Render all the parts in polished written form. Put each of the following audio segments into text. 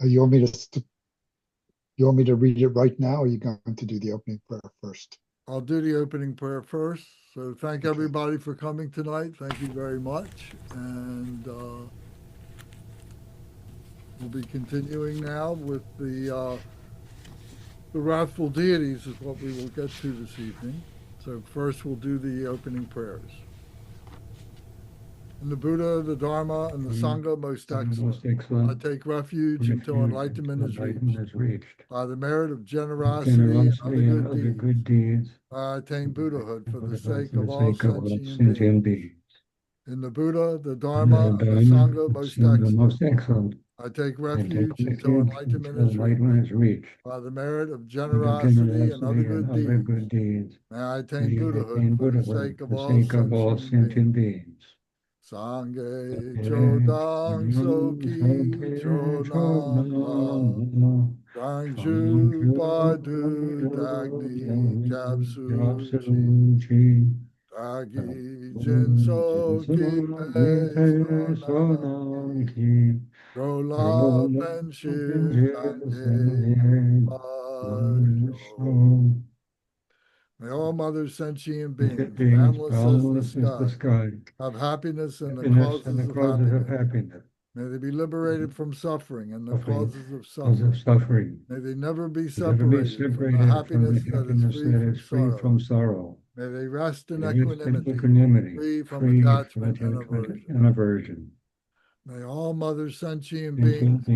You want me to you want me to read it right now, or are you going to do the opening prayer first? I'll do the opening prayer first. So thank Okay. everybody for coming tonight. Thank you very much. And we'll be continuing now with the wrathful deities is what we will get to this evening. So first we'll do the opening prayers. In the Buddha, the Dharma, and the Sangha, most excellent. I take refuge until enlightenment is reached. By the merit of generosity and other good deeds, I attain Buddhahood for the sake of all sentient beings. In the Buddha, the Dharma, and the Sangha, most excellent. I take refuge until enlightenment is reached. By the merit of generosity and other good deeds, may I attain Buddhahood for the sake of all sentient beings. Sangye chodang soki chonam Dangju padu dagni japsuchi Dagi jinso ki pe sonam ki Rola penshir sangye May all mothers, sentient beings, boundless as the sky, have happiness and the causes of happiness. May they be liberated from suffering and the causes of suffering. May they never be separated from the happiness that is free from sorrow. May they rest in equanimity, free from attachment and aversion. May all mothers, sentient beings,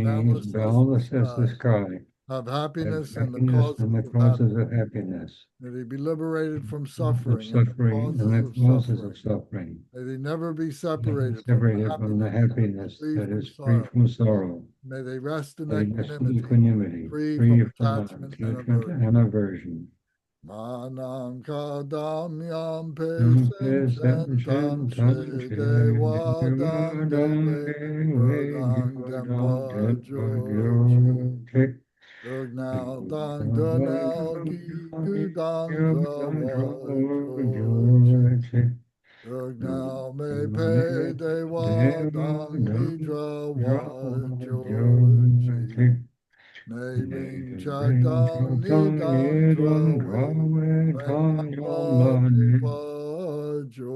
boundless as the sky, have happiness and the causes of happiness. May they be liberated from suffering and the causes of suffering. May they never be separated from the happiness that is free from sorrow. May they rest in equanimity, free from attachment and aversion. Manam kadam yam pesem dewadam pajo. Dugnal dang dunal gi dang drawajo. Dugnal me pe dewa dang hidrawajo. May ring chak dang ni dang drawe dang wajo.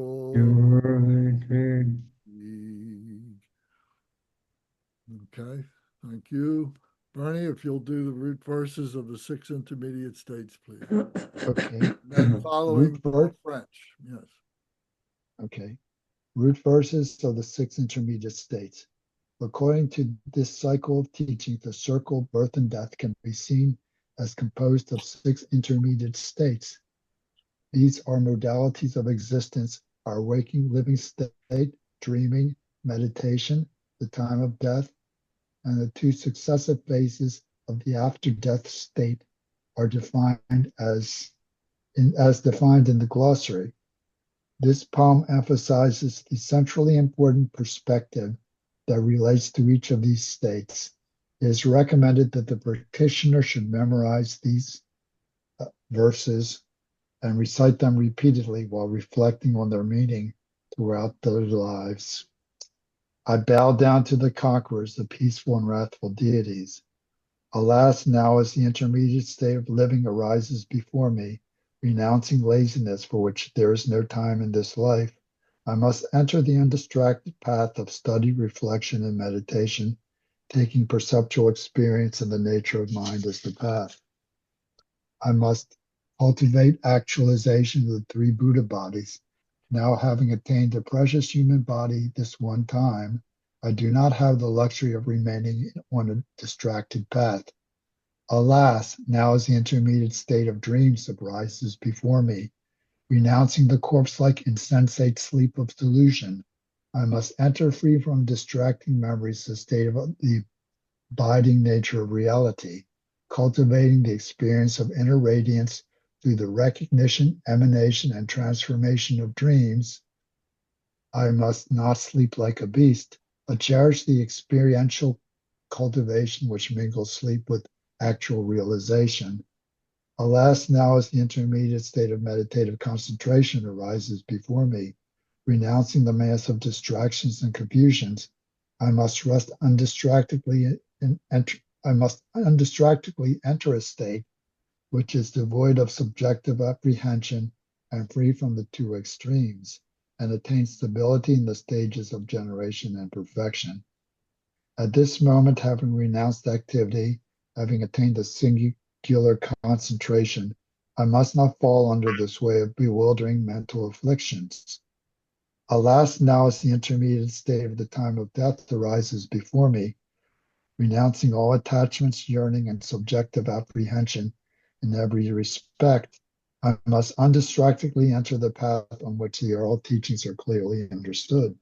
Okay, thank you. Bernie, if you'll do the root verses of the 6 intermediate states, please. Okay. Then following French, yes. Okay. Root verses of the 6 intermediate states. According to this cycle of teaching, the circle of birth and death can be seen as composed of 6 intermediate states. These are modalities of existence: our waking living state, dreaming, meditation, the time of death, and the 2 successive phases of the after-death state are defined as defined in the glossary. This poem emphasizes the centrally important perspective that relates to each of these states. It is recommended that the practitioner should memorize these verses and recite them repeatedly while reflecting on their meaning throughout their lives. I bow down to the conquerors, the peaceful and wrathful deities. Alas, now as the intermediate state of living arises before me, renouncing laziness for which there is no time in this life, I must enter the undistracted path of study, reflection, and meditation, taking perceptual experience in the nature of mind as the path. I must cultivate actualization of the 3 Buddha bodies. Now, having attained a precious human body this one time, I do not have the luxury of remaining on a distracted path. Alas, now as the intermediate state of dreams arises before me, renouncing the corpse-like insensate sleep of delusion, I must enter free from distracting memories the state of the abiding nature of reality, cultivating the experience of inner radiance through the recognition, emanation, and transformation of dreams. I must not sleep like a beast, but cherish the experiential cultivation which mingles sleep with actual realization. Alas, now as the intermediate state of meditative concentration arises before me, renouncing the mass of distractions and confusions, I must rest undistractedly I must undistractedly enter a state which is devoid of subjective apprehension and free from the two extremes, and attain stability in the stages of generation and perfection. At this moment, having renounced activity, having attained a singular concentration, I must not fall under the sway of bewildering mental afflictions. Alas, now as the intermediate state of the time of death arises before me, renouncing all attachments, yearning, and subjective apprehension in every respect, I must undistractedly enter the path on which the oral teachings are clearly understood,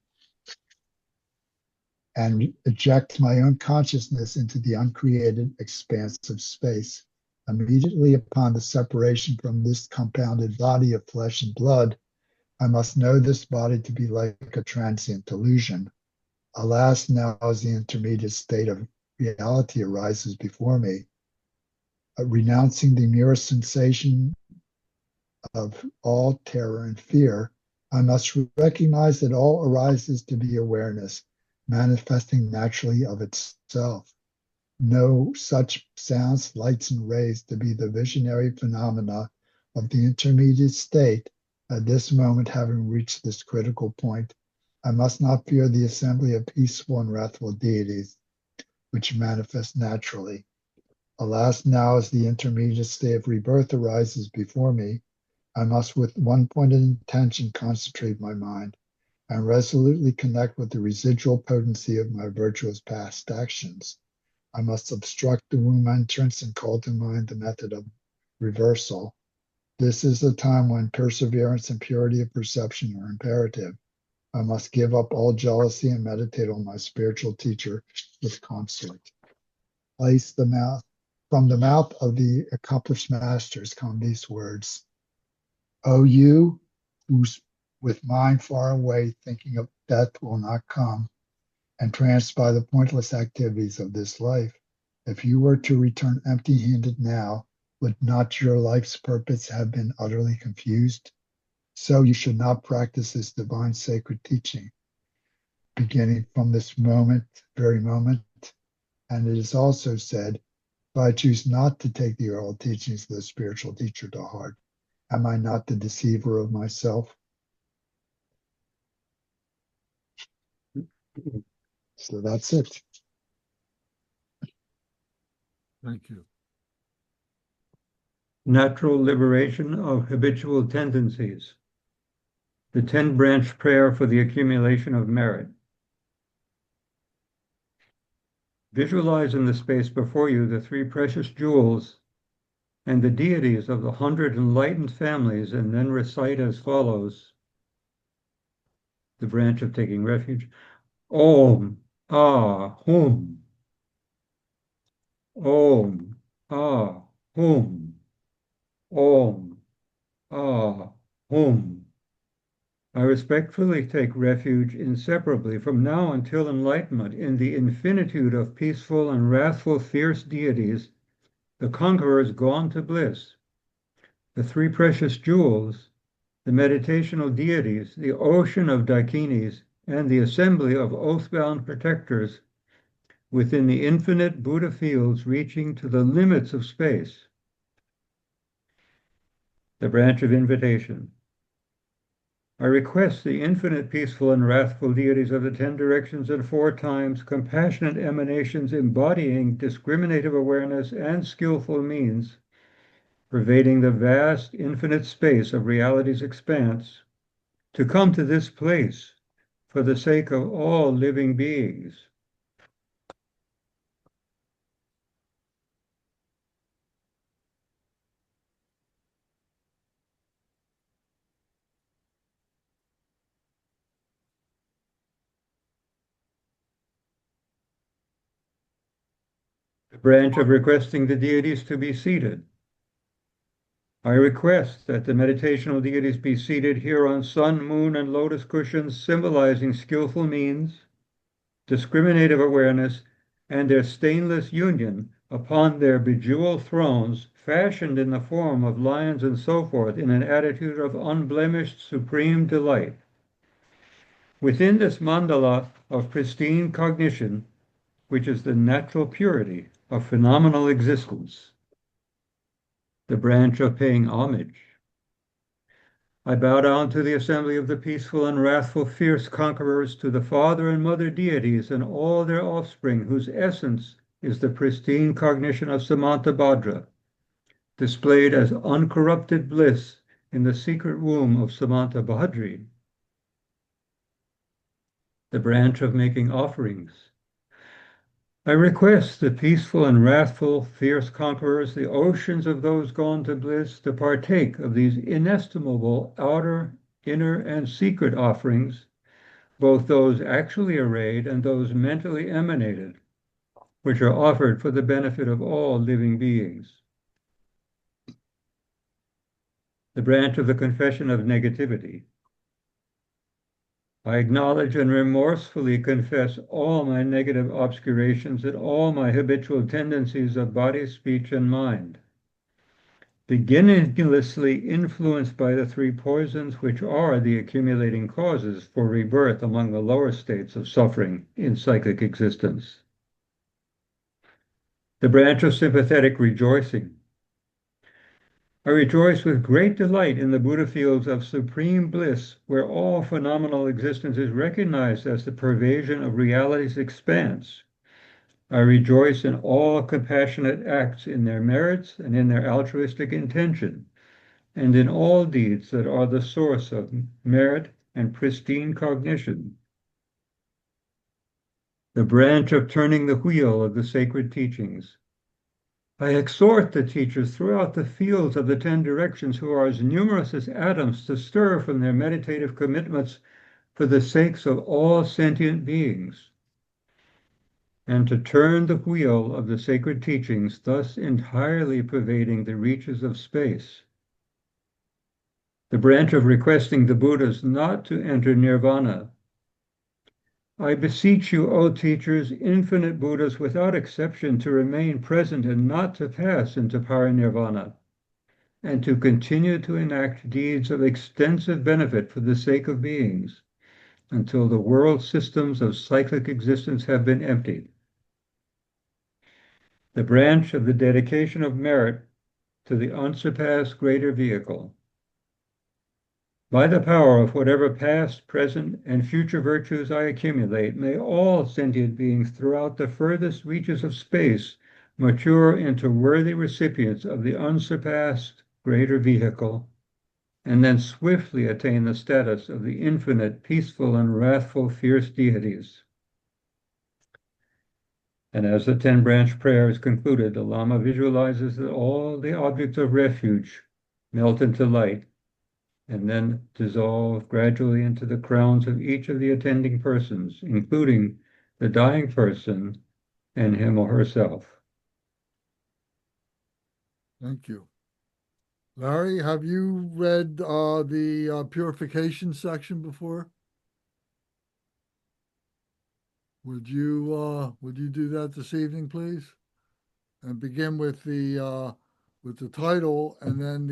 and eject my own consciousness into the uncreated expanse of space. Immediately upon the separation from this compounded body of flesh and blood, I must know this body to be like a transient illusion. Alas, now as the intermediate state of reality arises before me, renouncing the mere sensation of all terror and fear, I must recognize that all arises to be awareness, manifesting naturally of itself. Know such sounds, lights, and rays to be the visionary phenomena of the intermediate state. At this moment, having reached this critical point, I must not fear the assembly of peaceful and wrathful deities, which manifest naturally. Alas, now as the intermediate state of rebirth arises before me, I must with one pointed intention concentrate my mind and resolutely connect with the residual potency of my virtuous past actions. I must obstruct the womb entrance and call to mind the method of reversal. This is the time when perseverance and purity of perception are imperative. I must give up all jealousy and meditate on my spiritual teacher with concert. Place the mouth from the mouth of the accomplished masters come these words: O you whose with mind far away thinking of death will not come, entranced by the pointless activities of this life, if you were to return empty-handed now, would not your life's purpose have been utterly confused? So you should not practice this divine sacred teaching, beginning from this very moment. And it is also said, if I choose not to take the oral teachings of the spiritual teacher to heart, am I not the deceiver of myself? So that's it. Thank you. Natural liberation of habitual tendencies. The 10-branch prayer for the accumulation of merit. Visualize in the space before you the 3 precious jewels and the deities of the 100 enlightened families, and then recite as follows. The branch of taking refuge. Om, Ah, Hum. Om, Ah, Hum. Om, Ah, Hum. I respectfully take refuge inseparably from now until enlightenment in the infinitude of peaceful and wrathful fierce deities, the conquerors gone to bliss, the 3 precious jewels, the meditational deities, the ocean of dakinis, and the assembly of oath-bound protectors within the infinite Buddha fields reaching to the limits of space. The branch of invitation. I request the infinite peaceful and wrathful deities of the 10 directions and 4 times, compassionate emanations embodying discriminative awareness and skillful means, pervading the vast infinite space of reality's expanse, to come to this place for the sake of all living beings. The branch of requesting the deities to be seated. I request that the meditational deities be seated here on sun, moon, and lotus cushions, symbolizing skillful means, discriminative awareness, and their stainless union upon their bejeweled thrones, fashioned in the form of lions and so forth, in an attitude of unblemished supreme delight. Within this mandala of pristine cognition, which is the natural purity of phenomenal existence, the branch of paying homage. I bow down to the assembly of the peaceful and wrathful fierce conquerors, to the father and mother deities and all their offspring, whose essence is the pristine cognition of Samantabhadra, displayed as uncorrupted bliss in the secret womb of Samantabhadri, the branch of making offerings. I request the peaceful and wrathful, fierce conquerors, the oceans of those gone to bliss, to partake of these inestimable outer, inner, and secret offerings, both those actually arrayed and those mentally emanated, which are offered for the benefit of all living beings. The branch of the confession of negativity. I acknowledge and remorsefully confess all my negative obscurations and all my habitual tendencies of body, speech, and mind, beginninglessly influenced by the three poisons which are the accumulating causes for rebirth among the lower states of suffering in psychic existence. The branch of sympathetic rejoicing. I rejoice with great delight in the Buddha fields of supreme bliss, where all phenomenal existence is recognized as the pervasion of reality's expanse. I rejoice in all compassionate acts, in their merits and in their altruistic intention, and in all deeds that are the source of merit and pristine cognition. The branch of turning the wheel of the sacred teachings. I exhort the teachers throughout the fields of the 10 directions, who are as numerous as atoms, to stir from their meditative commitments for the sakes of all sentient beings, and to turn the wheel of the sacred teachings, thus entirely pervading the reaches of space. The branch of requesting the Buddhas not to enter nirvana. I beseech you, O teachers, infinite Buddhas without exception, to remain present and not to pass into parinirvana, and to continue to enact deeds of extensive benefit for the sake of beings, until the world systems of cyclic existence have been emptied. The branch of the dedication of merit to the unsurpassed greater vehicle. By the power of whatever past, present, and future virtues I accumulate, may all sentient beings throughout the furthest reaches of space mature into worthy recipients of the unsurpassed greater vehicle, and then swiftly attain the status of the infinite, peaceful, and wrathful fierce deities. And as the 10-branch prayer is concluded, the Lama visualizes that all the objects of refuge melt into light, and then dissolve gradually into the crowns of each of the attending persons, including the dying person and him or herself. Thank you. Larry, have you read the purification section before? Would you do that this evening, please? And begin with the title, and then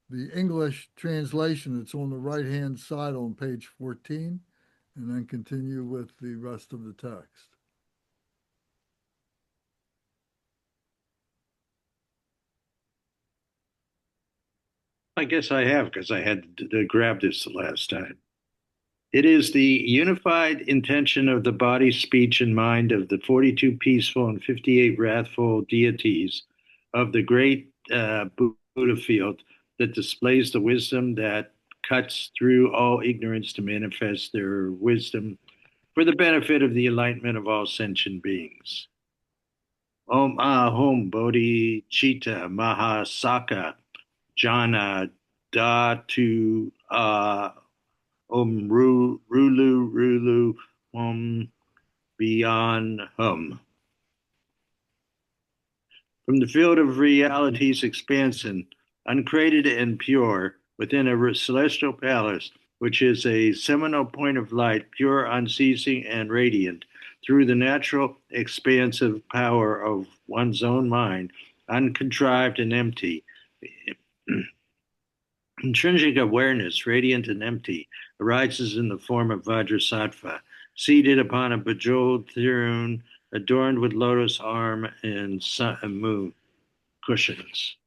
the English translation that's on the right-hand side on page 14, and then continue with the rest of the text. I guess I have, because I had to grab this the last time. It is the unified intention of the body, speech, and mind of the 42 peaceful and 58 wrathful deities of the great Buddha field that displays the wisdom that cuts through all ignorance to manifest their wisdom for the benefit of the enlightenment of all sentient beings. Om Ahum Bodhi Chitta Mahasaka Jana Datu Rulu Rulu Beyond Hum. From the field of reality's expansion, uncreated and pure, within a celestial palace, which is a seminal point of light, pure, unceasing, and radiant, through the natural expansive power of one's own mind, uncontrived and empty. Intrinsic awareness, radiant and empty, arises in the form of Vajrasattva, seated upon a bejeweled throne adorned with lotus arm and sun and moon cushions.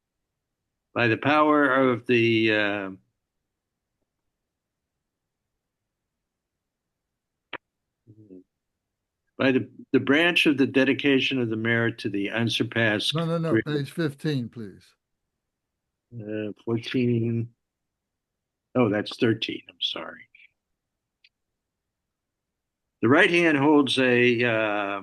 By the power of by the branch of the dedication of the merit to the unsurpassed. No. Page 15, please. 14. Oh, that's 13. I'm sorry. The right hand holds a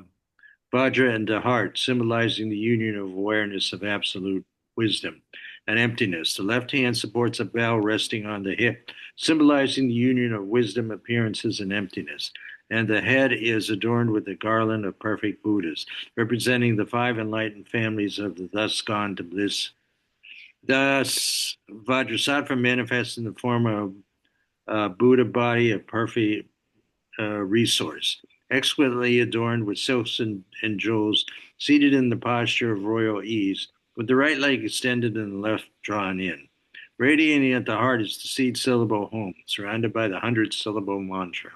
Vajra and the heart, symbolizing the union of awareness of absolute wisdom and emptiness. The left hand supports a bell resting on the hip, symbolizing the union of wisdom, appearances, and emptiness. And the head is adorned with a garland of perfect Buddhas, representing the five enlightened families of the thus gone to bliss. Thus, Vajrasattva manifests in the form of a Buddha body of perfect resource, exquisitely adorned with silks and jewels, seated in the posture of royal ease, with the right leg extended and the left drawn in. Radiating at the heart is the seed syllable home, surrounded by the 100-syllable mantra.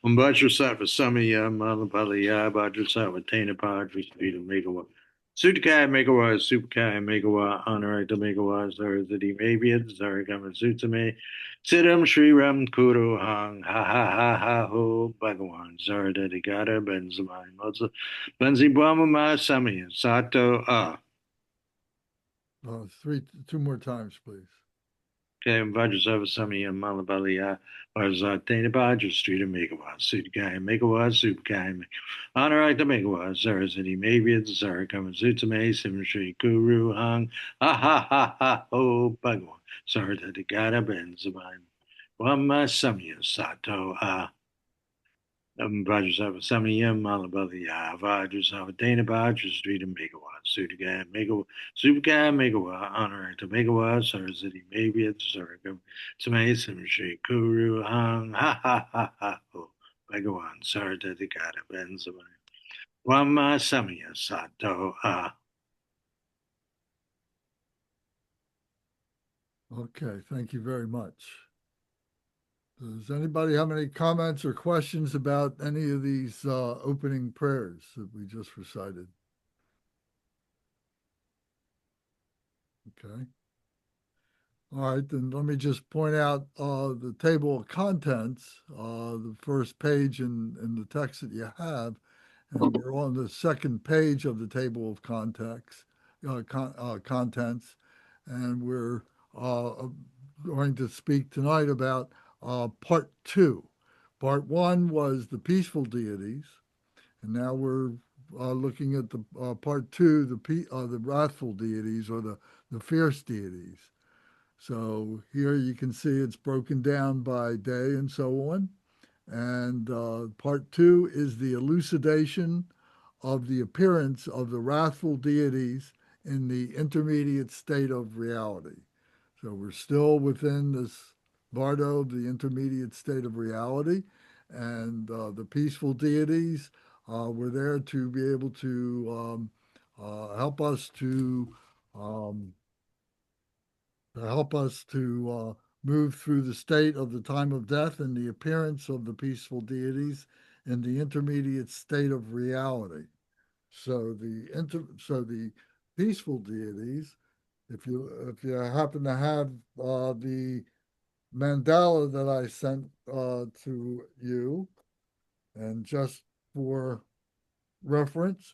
Vajrasattva Samaya Malapalaya Vajrasattva Tena Padvishvita Megawa. Sutakaya Megawa Supakaya Megawa Honorakta Megawa Zarzati Mabiyat Zaragama Sutame Siddham Sri Ram Kuru Hang Ha Ha Ha Ha Ho Bhagawan Zardati Gata Benzamai Moza Benzi Brahma Samaya Sato Two more times, please. Okay, Vajrasattva Samaya Malapalaya Vajrasattva Vajra Street Megawa Sutakaya Megawa Supakaya Honorakta Megawa Zarzati Mabiyat Zaragama Sutame Sim Sri Guru Hang Ha Ha Ha Ha Ho Bhagawan Zardati Gata Benzamai Brahma Samaya Sato Vajrasattva Samaya Malapalaya Vajrasattva Vajra Street Megawa Sutakaya Megawa Supakaya Megawa Honorakta Megawa Sarasati Mabiyat Zaragam Samay Simshri Kuru Hang Ha Ha Ha Ha Ho Bhagawan Saradati Gata Benzamai Brahma Samaya Sato Okay, thank you very much. Does anybody have any comments or questions about any of these opening prayers that we just recited? Okay. All right, then let me just point out the table of contents, the first page in the text that you have, and we're on the second page of the table of contents, and we're going to speak tonight about part two. Part one was the peaceful deities, and now we're looking at the part two, the wrathful deities or the fierce deities. So here you can see it's broken down by day and so on. And part two is the elucidation of the appearance of the wrathful deities in the intermediate state of reality. So we're still within this Bardo, the intermediate state of reality, and the peaceful deities were there to be able to help us to move through the state of the time of death and the appearance of the peaceful deities in the intermediate state of reality. So the peaceful deities, if you happen to have the mandala that I sent to you, and just for reference,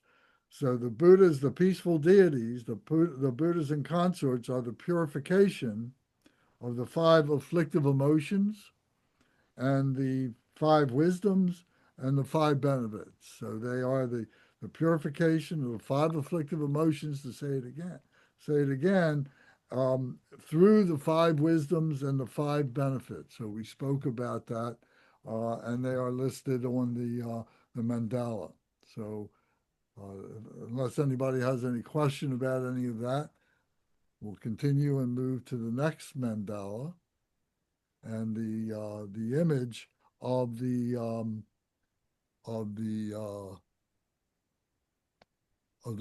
so the Buddhas, the peaceful deities, the Buddhas and consorts are the purification of the five afflictive emotions and the five wisdoms and the five benefits. So they are the purification of the five afflictive emotions, to say it again, through the five wisdoms and the five benefits. So we spoke about that, and they are listed on the mandala. So unless anybody has any question about any of that, we'll continue and move to the next mandala, and the image of the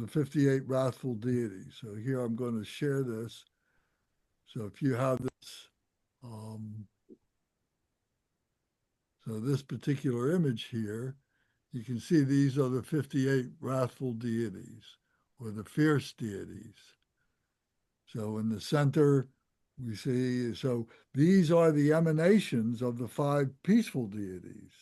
58 wrathful deities. So here I'm going to share this. So if you have this, so this particular image here, You can see these are the 58 wrathful deities, or the fierce deities. So in the center, we see, so these are the emanations of the 5 peaceful deities.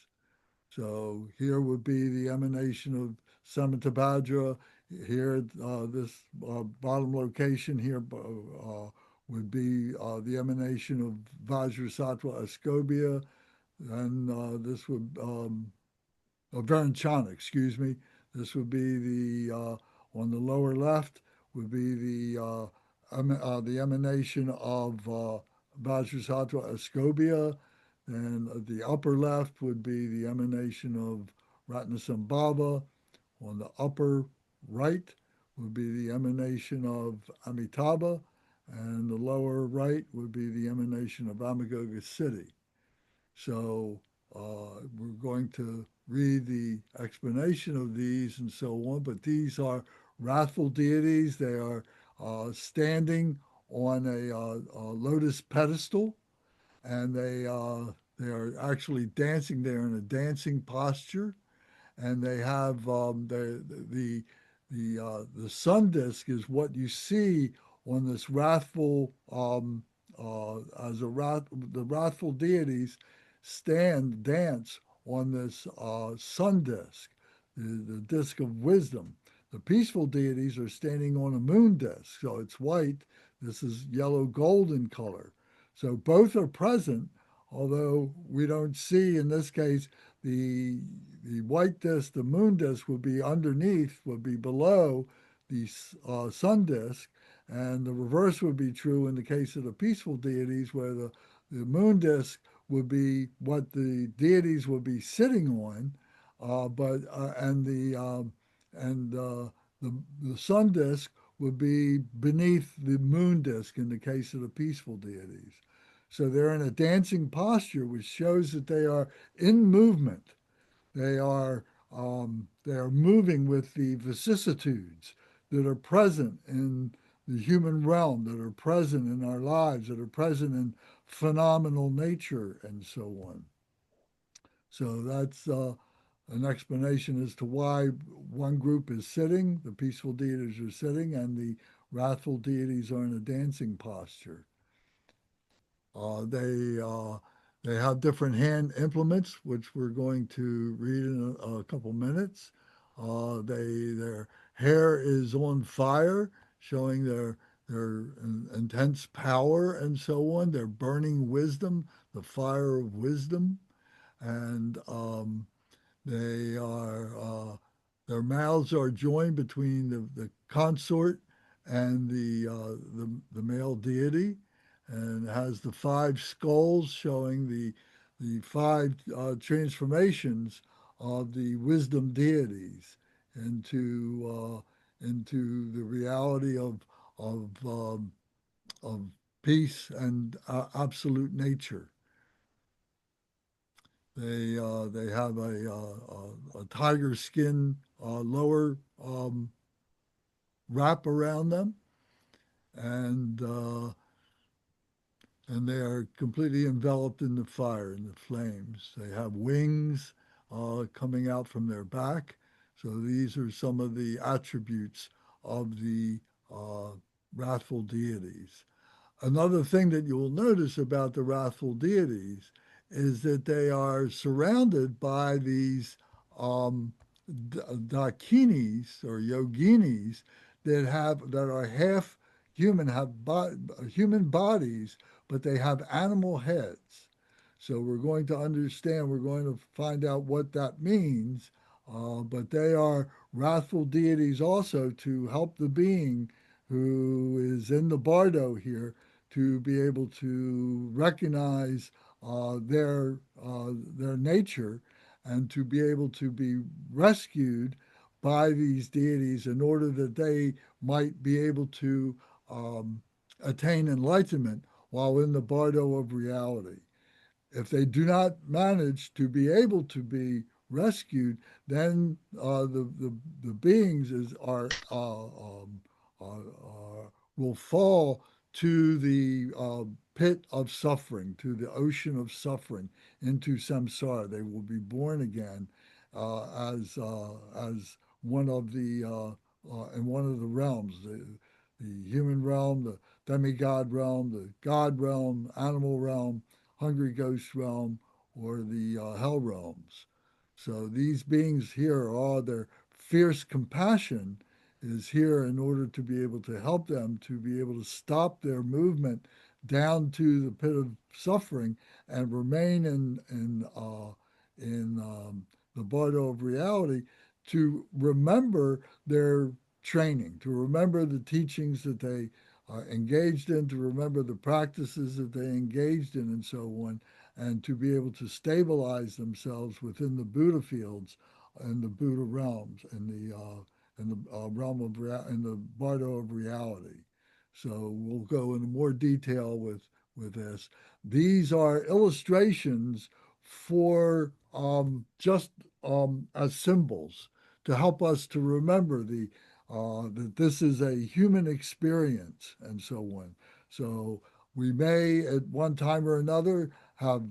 So here would be the emanation of Samantabhadra. Here, this bottom location here would be the emanation of Vajrasattva Ascobia, and this would, Varanchana, excuse me. This would be on the lower left would be the emanation of Vajrasattva Ascobia, and the upper left would be the emanation of Ratnasambhava. On the upper right would be the emanation of Amitabha, and the lower right would be the emanation of Amagoga City. So we're going to read the explanation of these and so on, but these are wrathful deities. They are standing on a lotus pedestal, and they are actually dancing. They're in a dancing posture, and they have the sun disk is what you see on this wrathful as the wrathful deities dance on this sun disk, the disk of wisdom. The peaceful deities are standing on a moon disk, so it's white. This is yellow golden color. So both are present, although we don't see in this case the white disk, the moon disk would be underneath, would be below the sun disk, and the reverse would be true in the case of the peaceful deities, where the moon disk would be what the deities would be sitting on, but and the sun disk would be beneath the moon disk in the case of the peaceful deities. So they're in a dancing posture, which shows that they are in movement. They are moving with the vicissitudes that are present in the human realm, that are present in our lives, that are present in phenomenal nature, and so on. So that's an explanation as to why one group is sitting, the peaceful deities are sitting, and the wrathful deities are in a dancing posture. They have different hand implements, which we're going to read in a couple minutes. Their hair is on fire, showing their intense power and so on. They're burning wisdom, the fire of wisdom, and they are their mouths are joined between the consort and the male deity, and has the 5 skulls showing the 5 transformations of the wisdom deities into the reality of peace and absolute nature. They have a tiger skin lower wrap around them, and they are completely enveloped in the fire, in the flames. They have wings coming out from their back. So these are some of the attributes of the wrathful deities. Another thing that you will notice about the wrathful deities is that they are surrounded by these dakinis or yoginis that are half human, have human bodies, but they have animal heads. So we're going to understand, we're going to find out what that means, but they are wrathful deities also to help the being who is in the bardo here to be able to recognize their nature, and to be able to be rescued by these deities in order that they might be able to attain enlightenment while in the bardo of reality. If they do not manage to be able to be rescued, then the beings will fall to the pit of suffering, to the ocean of suffering, into samsara. They will be born again, as one of the in one of the realms, the human realm, the demigod realm, the god realm, animal realm, hungry ghost realm, or the hell realms. So these beings here are their fierce compassion is here in order to be able to help them to be able to stop their movement down to the pit of suffering and remain in the Bardo of Reality to remember their training, to remember the teachings that they engaged in, to remember the practices that they engaged in, and so on, and to be able to stabilize themselves within the Buddha fields and the Buddha realms and the realm of in the Bardo of Reality. So we'll go into more detail with this. These are illustrations for just as symbols to help us to remember that this is a human experience and so on. So we may at one time or another have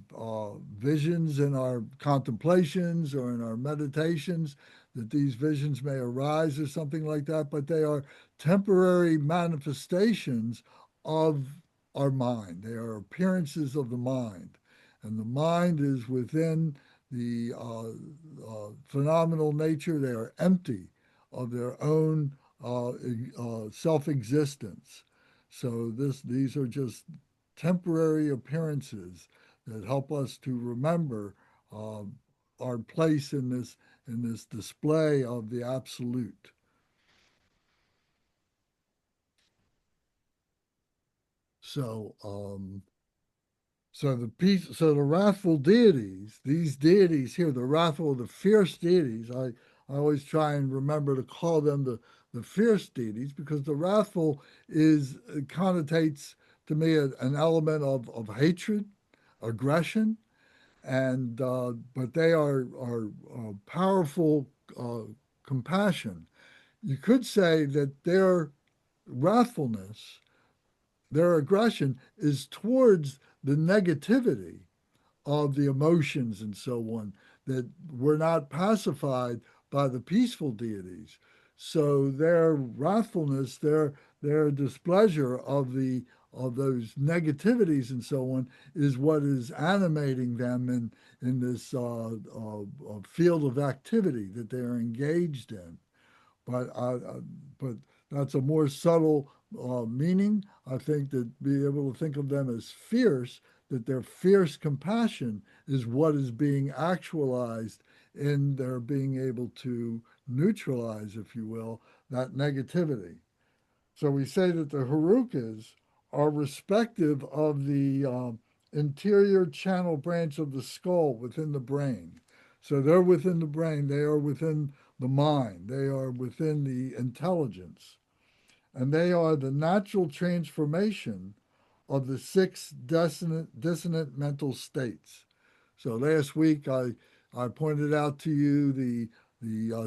visions in our contemplations or in our meditations, that these visions may arise or something like that, but they are temporary manifestations of our mind. They are appearances of the mind. And the mind is within the phenomenal nature. They are empty of their own self-existence. So these are just temporary appearances that help us to remember uh, our place in this display of the absolute. So so the wrathful deities, these deities here, the wrathful, the fierce deities, I always try and remember to call them the fierce deities because the wrathful is connotates to me an element of hatred, aggression, and but they are powerful compassion. You could say that their wrathfulness, their aggression, is towards the negativity of the emotions and so on that were not pacified by the peaceful deities. So their wrathfulness, their displeasure of those negativities and so on is what is animating them in this field of activity that they are engaged in. But that's a more subtle meaning. I think that be able to think of them as fierce, that their fierce compassion is what is being actualized in their being able to neutralize, if you will, that negativity. So we say that the Herukas are respective of the interior channel branch of the skull within the brain. So they're within the brain, they are within the mind, they are within the intelligence, and they are the natural transformation of the six dissonant mental states. So last week I pointed out to you the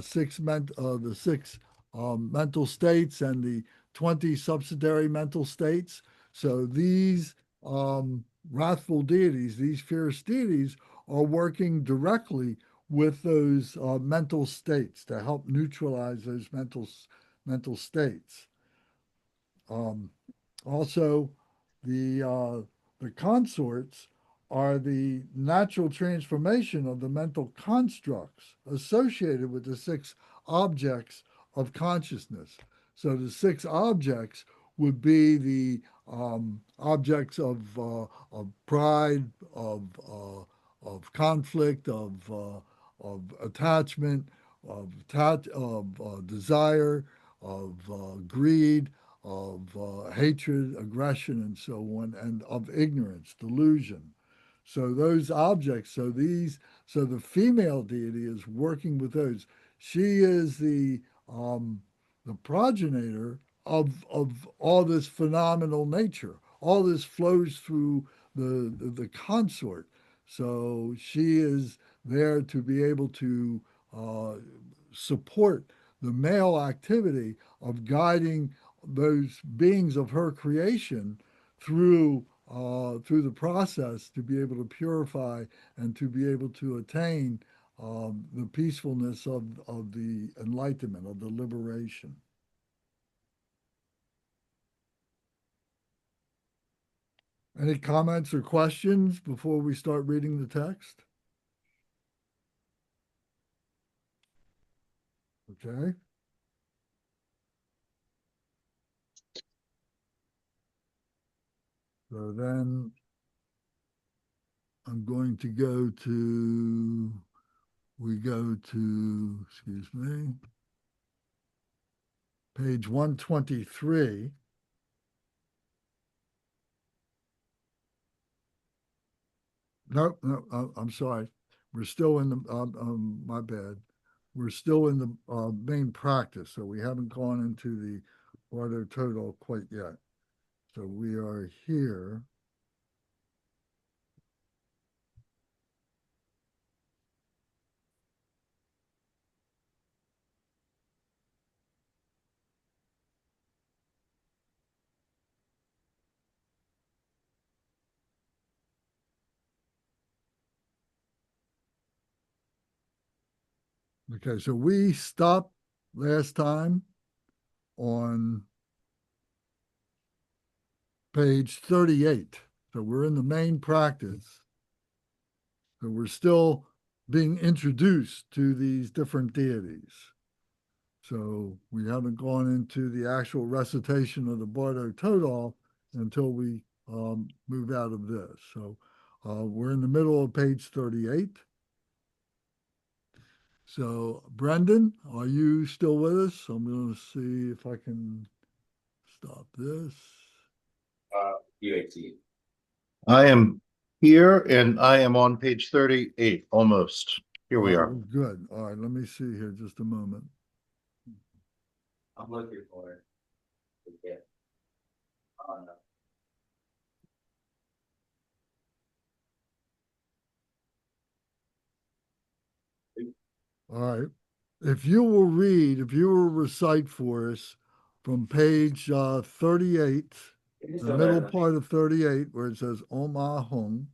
six mental states and the 20 subsidiary mental states. So these wrathful deities, these fierce deities, are working directly with those mental states to help neutralize those mental states. Um, Also, the consorts are the natural transformation of the mental constructs associated with the six objects of consciousness. So the six objects would be the objects of pride, of conflict, of attachment, of desire, of greed, of hatred, aggression, and so on, and of ignorance, delusion. So those objects, so the female deity is working with those. She is the progenitor of all this phenomenal nature. All this flows through the consort. So she is there to be able to uh, support the male activity of guiding those beings of her creation through the process to be able to purify and to be able to attain the peacefulness of the enlightenment, of the liberation. Any comments or questions before we start reading the text? Okay. So then I'm going to go to, excuse me, page 123. No, I'm sorry. We're still in the, my bad. We're still in the main practice, so we haven't gone into the Bardo Thodol quite yet. So we are here. Okay, so we stopped last time on page 38. So we're in the main practice. So we're still being introduced to these different deities. So we haven't gone into the actual recitation of the Bardo Thodol until we move out of this. So we're in the middle of page 38. So Brendan, are you still with us? I'm going to see if I can stop this. UAT. I am here and I am on page 38, almost. Here we are. Good. All right, let me see here just a moment. I'm looking for it. Okay. Oh, no. All right. If you will recite for us from page 38, the middle part of 38, where it says Om Ah Hum,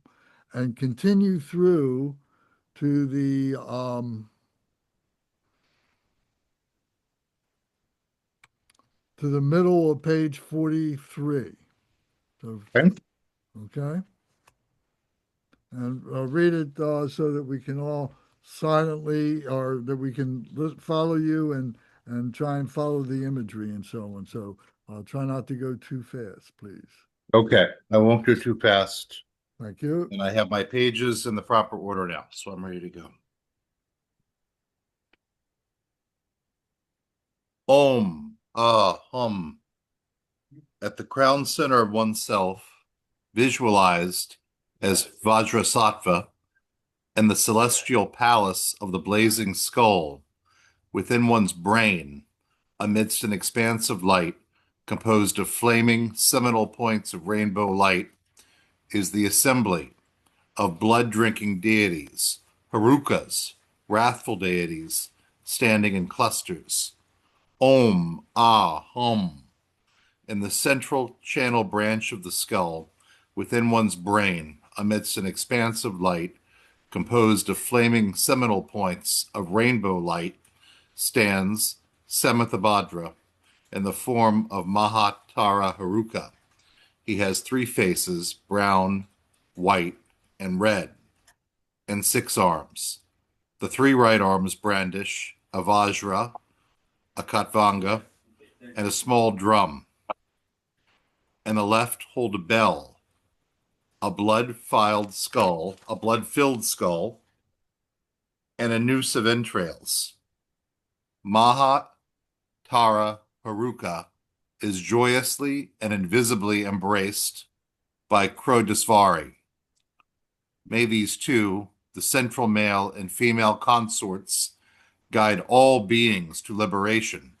and continue through to the middle of page 43. So, okay. And read it so that we can all silently, or that we can follow you and try and follow the imagery and so on. So try not to go too fast, please. Okay, I won't go too fast. Thank you. And I have my pages in the proper order now, so I'm ready to go. Om, ah, hum. At the crown center of oneself, visualized as Vajrasattva and the celestial palace of the blazing skull, within one's brain, amidst an expanse of light composed of flaming seminal points of rainbow light, is the assembly of blood-drinking deities, Herukas, wrathful deities, standing in clusters. Om, ah, hum. In the central channel branch of the skull, within one's brain, amidst an expanse of light composed of flaming seminal points of rainbow light, stands Samathabhadra in the form of Mataraha Heruka. He has 3 faces, brown, white, and red, and 6 arms. The 3 right arms brandish a vajra, a katvanga, and a small drum, and the left hold a bell, a blood-filled skull, and a noose of entrails. Mahat Tara Heruka is joyously and invisibly embraced by Krodasvari. May these 2, the central male and female consorts, guide all beings to liberation.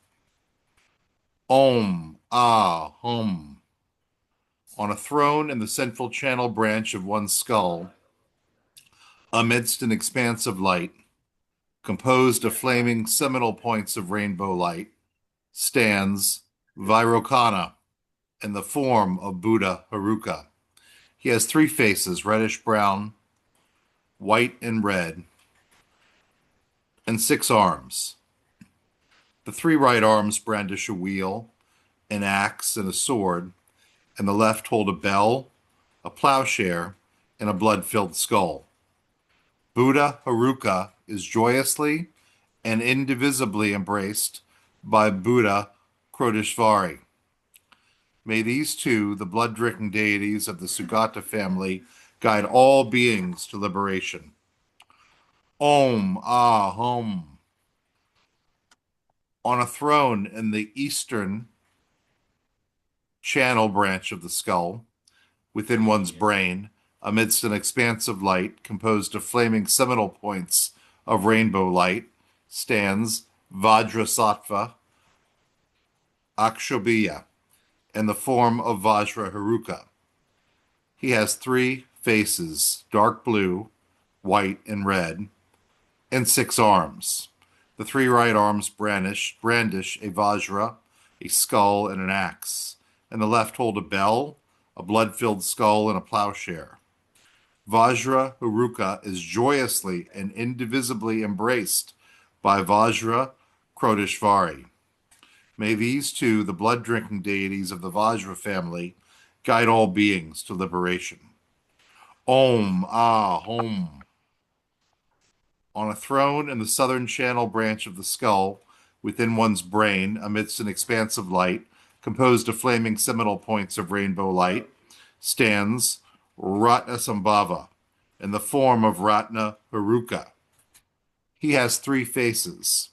Om, ah, hum. On a throne in the central channel branch of one's skull, amidst an expanse of light, composed of flaming seminal points of rainbow light, stands Vairocana in the form of Buddha Heruka. He has 3 faces, reddish-brown, white, and red, and 6 arms. The 3 right arms brandish a wheel, an axe, and a sword, and the left hold a bell, a plowshare, and a blood-filled skull. Buddha Heruka is joyously and indivisibly embraced by Buddha Krodeshvari. May these two, the blood-drinking deities of the Sugata family, guide all beings to liberation. Om Ah Hum. On a throne in the eastern channel branch of the skull, within one's brain, amidst an expanse of light composed of flaming seminal points of rainbow light, stands Vajrasattva Akshobhya in the form of Vajra Heruka. He has 3 faces, dark blue, white, and red, and 6 arms. The 3 right arms brandish a Vajra, a skull, and an axe, and the left hold a bell, a blood-filled skull, and a plowshare. Vajra Heruka is joyously and indivisibly embraced by Vajra Krodeshvari. May these two, the blood-drinking deities of the Vajra family, guide all beings to liberation. Om Ah Hum. On a throne in the southern channel branch of the skull, within one's brain, amidst an expanse of light, composed of flaming seminal points of rainbow light, stands Ratnasambhava, in the form of Ratna Heruka. He has 3 faces,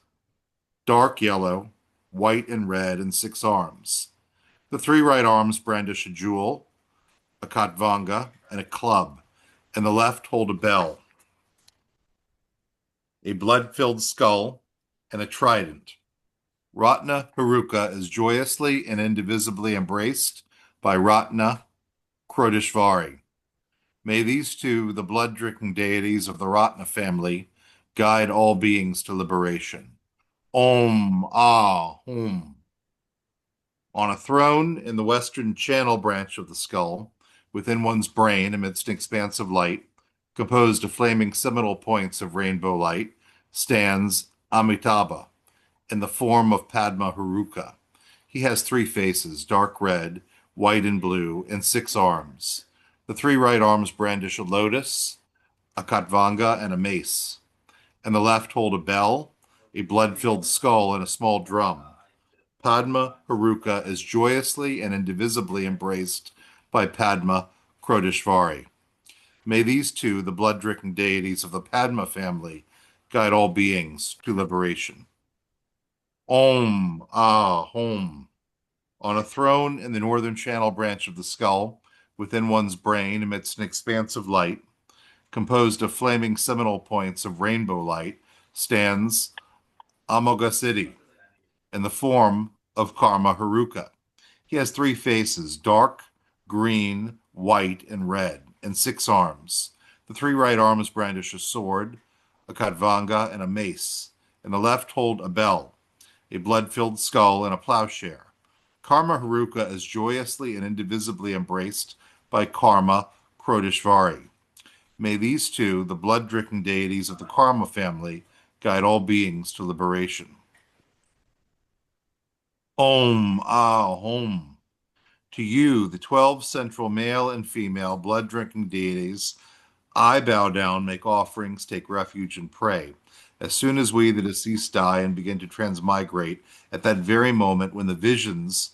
dark yellow, white and red, and 6 arms. The 3 right arms brandish a jewel, a katvanga, and a club, and the left hold a bell, a blood-filled skull, and a trident. Ratna Heruka is joyously and indivisibly embraced by Ratna Krodeshvari. May these two, the blood-drinking deities of the Ratna family, guide all beings to liberation. Om Ah Hum. On a throne in the western channel branch of the skull, within one's brain amidst an expanse of light, composed of flaming seminal points of rainbow light, stands Amitabha, in the form of Padma Heruka. He has 3 faces, dark red, white and blue, and 6 arms. The 3 right arms brandish a lotus, a katvanga, and a mace, and the left hold a bell, a blood-filled skull, and a small drum. Padma Heruka is joyously and indivisibly embraced by Padma Krodeshvari. May these two, the blood-drinking deities of the Padma family, guide all beings to liberation. Om Ah Hum. On a throne in the northern channel branch of the skull, within one's brain amidst an expanse of light, composed of flaming seminal points of rainbow light, stands Amoghasiddhi, in the form of Karma Heruka. He has 3 faces, dark, green, white, and red, and 6 arms. The 3 right arms brandish a sword, a katvanga, and a mace, and the left hold a bell, a blood-filled skull, and a plowshare. Karma Heruka is joyously and indivisibly embraced by Karma Krodeshvari. May these two, the blood-drinking deities of the Karma family, guide all beings to liberation. Om Ah Hum. To you, the 12 central male and female blood-drinking deities, I bow down, make offerings, take refuge, and pray. As soon as we, the deceased, die and begin to transmigrate, at that very moment when the visions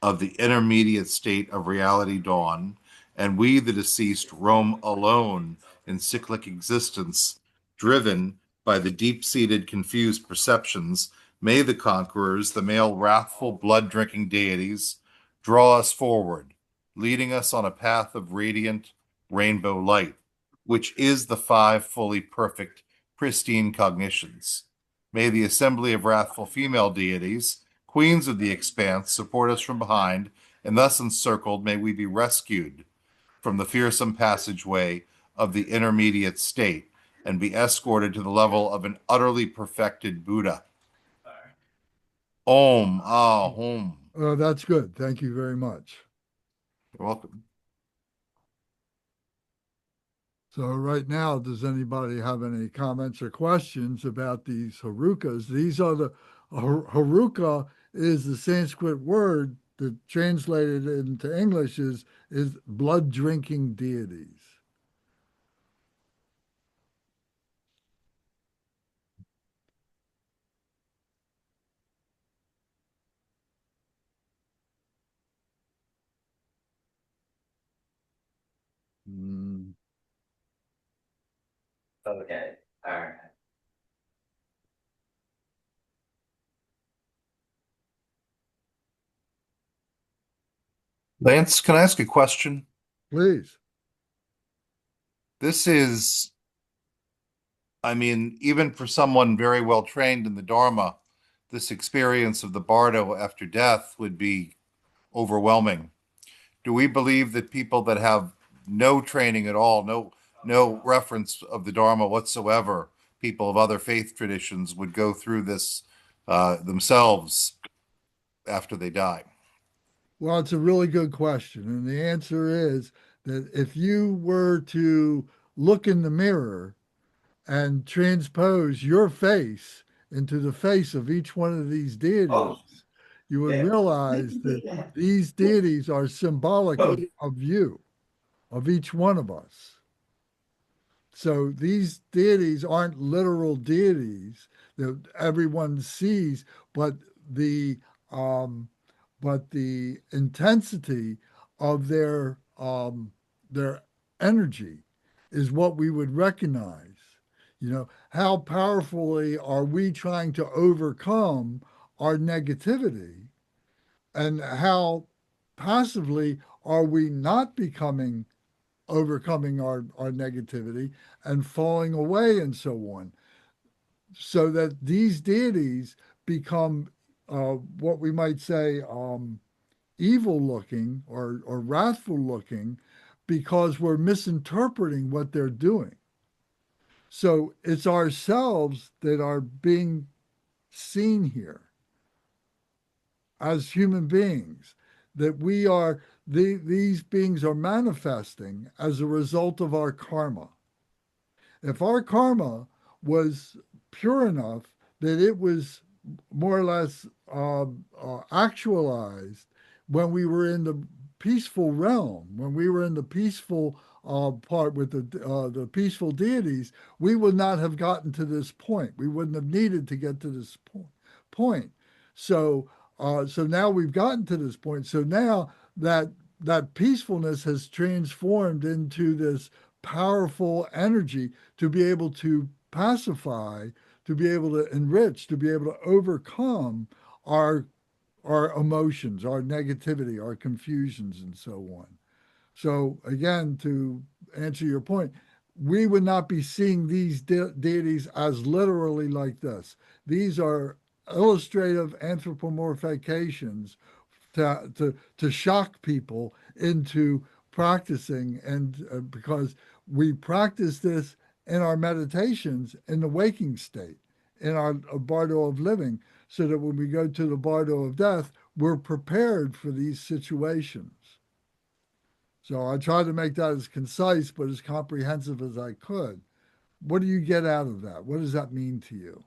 of the intermediate state of reality dawn, and we, the deceased, roam alone in cyclic existence, driven by the deep-seated confused perceptions, may the conquerors, the male wrathful blood-drinking deities, draw us forward, leading us on a path of radiant rainbow light, which is the 5 fully perfect, pristine cognitions. May the assembly of wrathful female deities, queens of the expanse, support us from behind, and thus encircled may we be rescued from the fearsome passageway of the intermediate state and be escorted to the level of an utterly perfected Buddha. Om Ah Hum. That's good. Thank you very much. You're welcome. So right now, does anybody have any comments or questions about these Herukas? These are the Heruka is the Sanskrit word that translated into English is blood drinking deities. Mm. Okay. All right. Lance, can I ask a question? Please. This is, I mean, even for someone very well trained in the Dharma, this experience of the Bardo after death would be overwhelming. Do we believe that people that have no training at all, no reference of the Dharma whatsoever, people of other faith traditions would go through this themselves after they die? Well, it's a really good question. And the answer is that if you were to look in the mirror and transpose your face into the face of each one of these deities, Oh, you would yeah. realize that these deities are symbolic Oh, of you, of each one of us. So these deities aren't literal deities that everyone sees, but the um, the intensity of their energy is what we would recognize. You know, how powerfully are we trying to overcome our negativity, and how passively are we not becoming overcoming our negativity and falling away and so on, so that these deities become what we might say evil looking or wrathful looking because we're misinterpreting what they're doing. So it's ourselves that are being seen here as human beings, that we are these beings are manifesting as a result of our karma. If our karma was pure enough that it was more or less actualized when we were in the peaceful realm, when we were in the peaceful part with the peaceful deities, we would not have gotten to this point. We wouldn't have needed to get to this point. So, so now we've gotten to this point. So now that peacefulness has transformed into this powerful energy to be able to pacify, to be able to enrich, to be able to overcome our our emotions, our negativity, our confusions, and so on. So again, to answer your point, we would not be seeing these deities as literally like this. These are illustrative anthropomorphications to shock people into practicing, and because we practice this in our meditations in the waking state, in our bardo of living, so that when we go to the bardo of death, we're prepared for these situations. So I tried to make that as concise but as comprehensive as I could. What do you get out of that? What does that mean to you?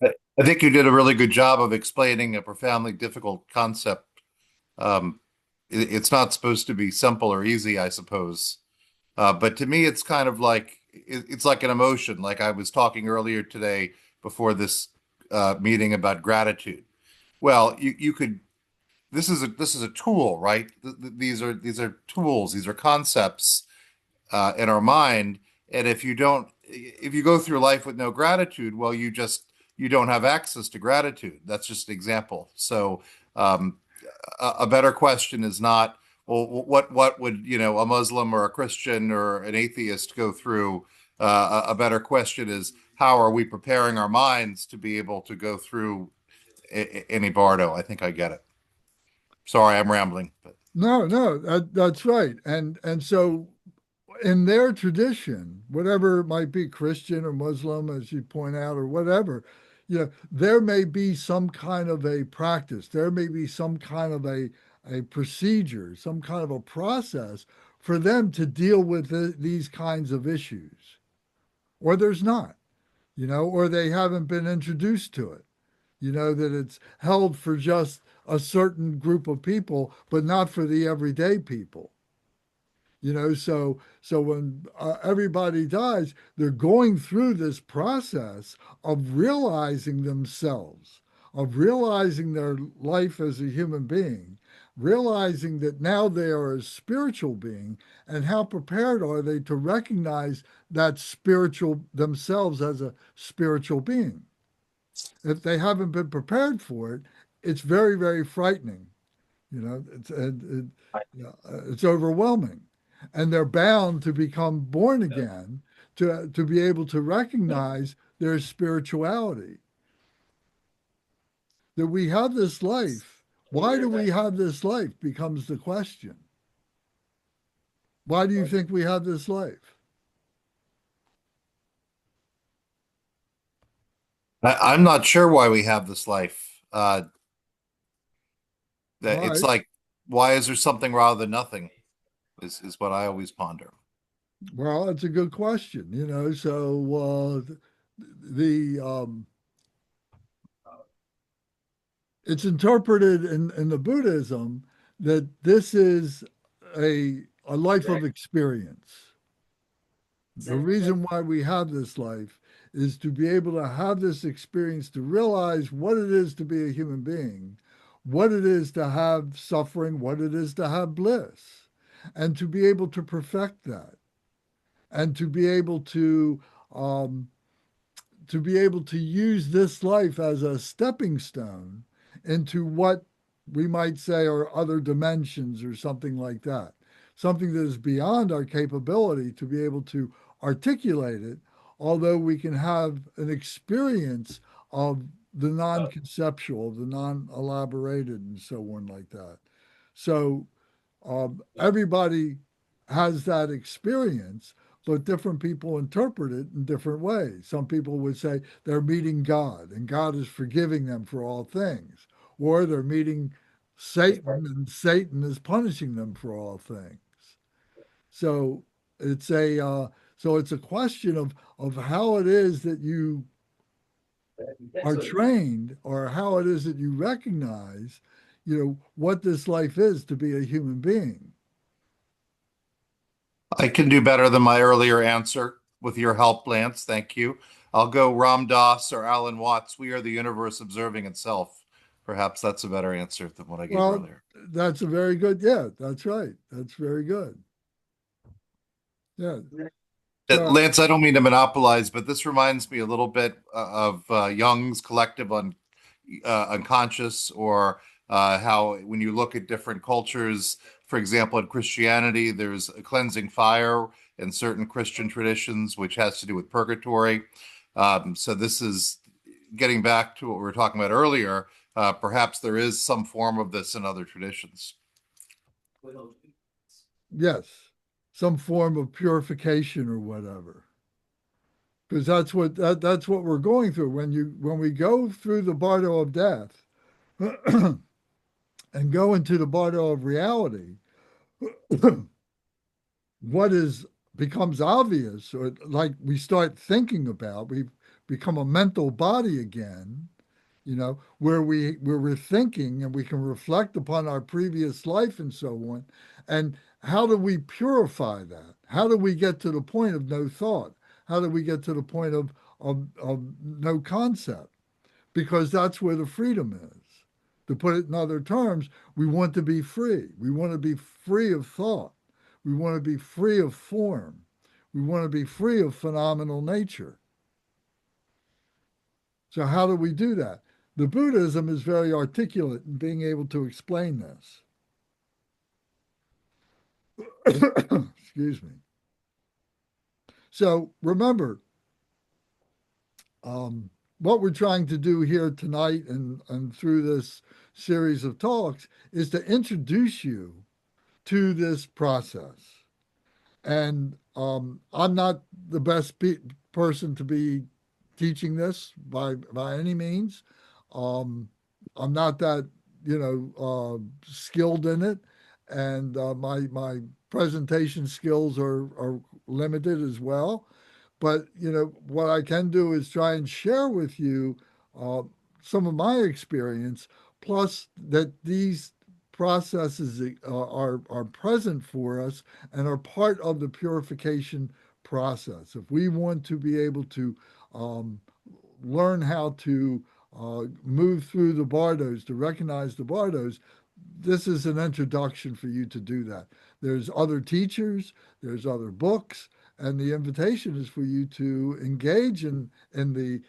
I think you did a really good job of explaining a profoundly difficult concept. Um, it's not supposed to be simple or easy, I suppose. But to me, it's kind of like it's like an emotion. Like I was talking earlier today before this meeting about gratitude. Well, you could. This is a tool, right? These are tools. These are concepts in our mind. And if you go through life with no gratitude, well, you don't have access to gratitude. That's just an example. So um, a better question is not, well, what would a Muslim or a Christian or an atheist go through? A better question is, how are we preparing our minds to be able to go through any bardo? I think I get it. Sorry, I'm rambling. But No, no, that's right. And so in their tradition, whatever it might be, Christian or Muslim, as you point out, or whatever, there may be some kind of a practice. There may be some kind of a procedure, some kind of a process for them to deal with these kinds of issues. Or there's not, or they haven't been introduced to it, that it's held for just a certain group of people, but not for the everyday people. So when everybody dies, they're going through this process of realizing themselves, of realizing their life as a human being, realizing that now they are a spiritual being, and how prepared are they to recognize that spiritual themselves as a spiritual being. If they haven't been prepared for it, it's very, very frightening. It's overwhelming, and they're bound to become born again to be able to recognize their spirituality. That we have this life. Why do we have this life becomes the question. Why do you think we have this life? I'm not sure why we have this life. It's Right. like, why is there something rather than nothing? Is what I always ponder. Well, that's a good question. So it's interpreted in the Buddhism that this is a life of experience. The reason why we have this life is to be able to have this experience, to realize what it is to be a human being, what it is to have suffering, what it is to have bliss, and to be able to perfect that, and to be able to use this life as a stepping stone into what we might say are other dimensions or something like that, something that is beyond our capability to be able to articulate it, although we can have an experience of the non-conceptual, the non-elaborated, and so on like that. So everybody has that experience, but different people interpret it in different ways. Some people would say they're meeting God and God is forgiving them for all things, or they're meeting Satan and Satan is punishing them for all things. So it's a question of how it is that you are trained, or how it is that you recognize, what this life is to be a human being. I can do better than my earlier answer with your help, Lance. Thank you. I'll go Ram Dass or Alan Watts. We are the universe observing itself. Perhaps that's a better answer than what I gave Well, earlier. that's a very good, yeah, that's right. That's very good. Yeah. So, Lance, I don't mean to monopolize, but this reminds me a little bit of Jung's collective unconscious, or how when you look at different cultures, for example, in Christianity, there's a cleansing fire in certain Christian traditions, which has to do with purgatory. So this is getting back to what we were talking about earlier. Perhaps there is some form of this in other traditions. yes, some form of purification or whatever. Because that's what we're going through when we go through the Bardo of death and go into the Bardo of reality. What is becomes obvious, or like we start thinking about, we become a mental body again, where we're thinking and we can reflect upon our previous life and so on. And how do we purify that? How do we get to the point of no thought? How do we get to the point of no concept? Because that's where the freedom is. To put it in other terms, we want to be free. We want to be free of thought. We want to be free of form. We want to be free of phenomenal nature. So how do we do that? The Buddhism is very articulate in being able to explain this. Excuse me. So remember, what we're trying to do here tonight and through this series of talks is to introduce you to this process. And I'm not the best person to be teaching this by any means. I'm not that skilled in it, and my presentation skills are limited as well. But what I can do is try and share with you uh, some of my experience, plus that these processes are present for us and are part of the purification process. If we want to be able to um, learn how to move through the bardos, to recognize the bardos, this is an introduction for you to do that. There's other teachers, there's other books, and the invitation is for you to engage in the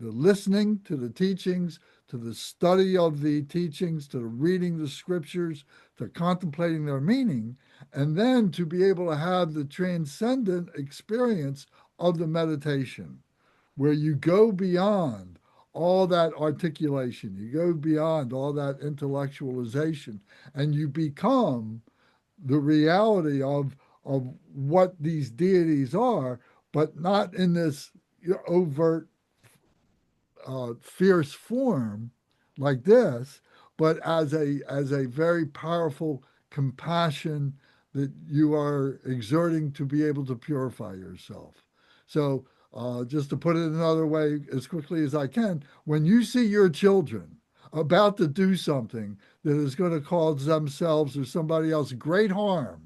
listening to the teachings, to the study of the teachings, to reading the scriptures, to contemplating their meaning, and then to be able to have the transcendent experience of the meditation, where you go beyond all that articulation, you go beyond all that intellectualization, and you become the reality of what these deities are, but not in this overt, fierce form like this, but as a very powerful compassion that you are exerting to be able to purify yourself. So, just to put it another way, as quickly as I can, when you see your children about to do something that is going to cause themselves or somebody else great harm,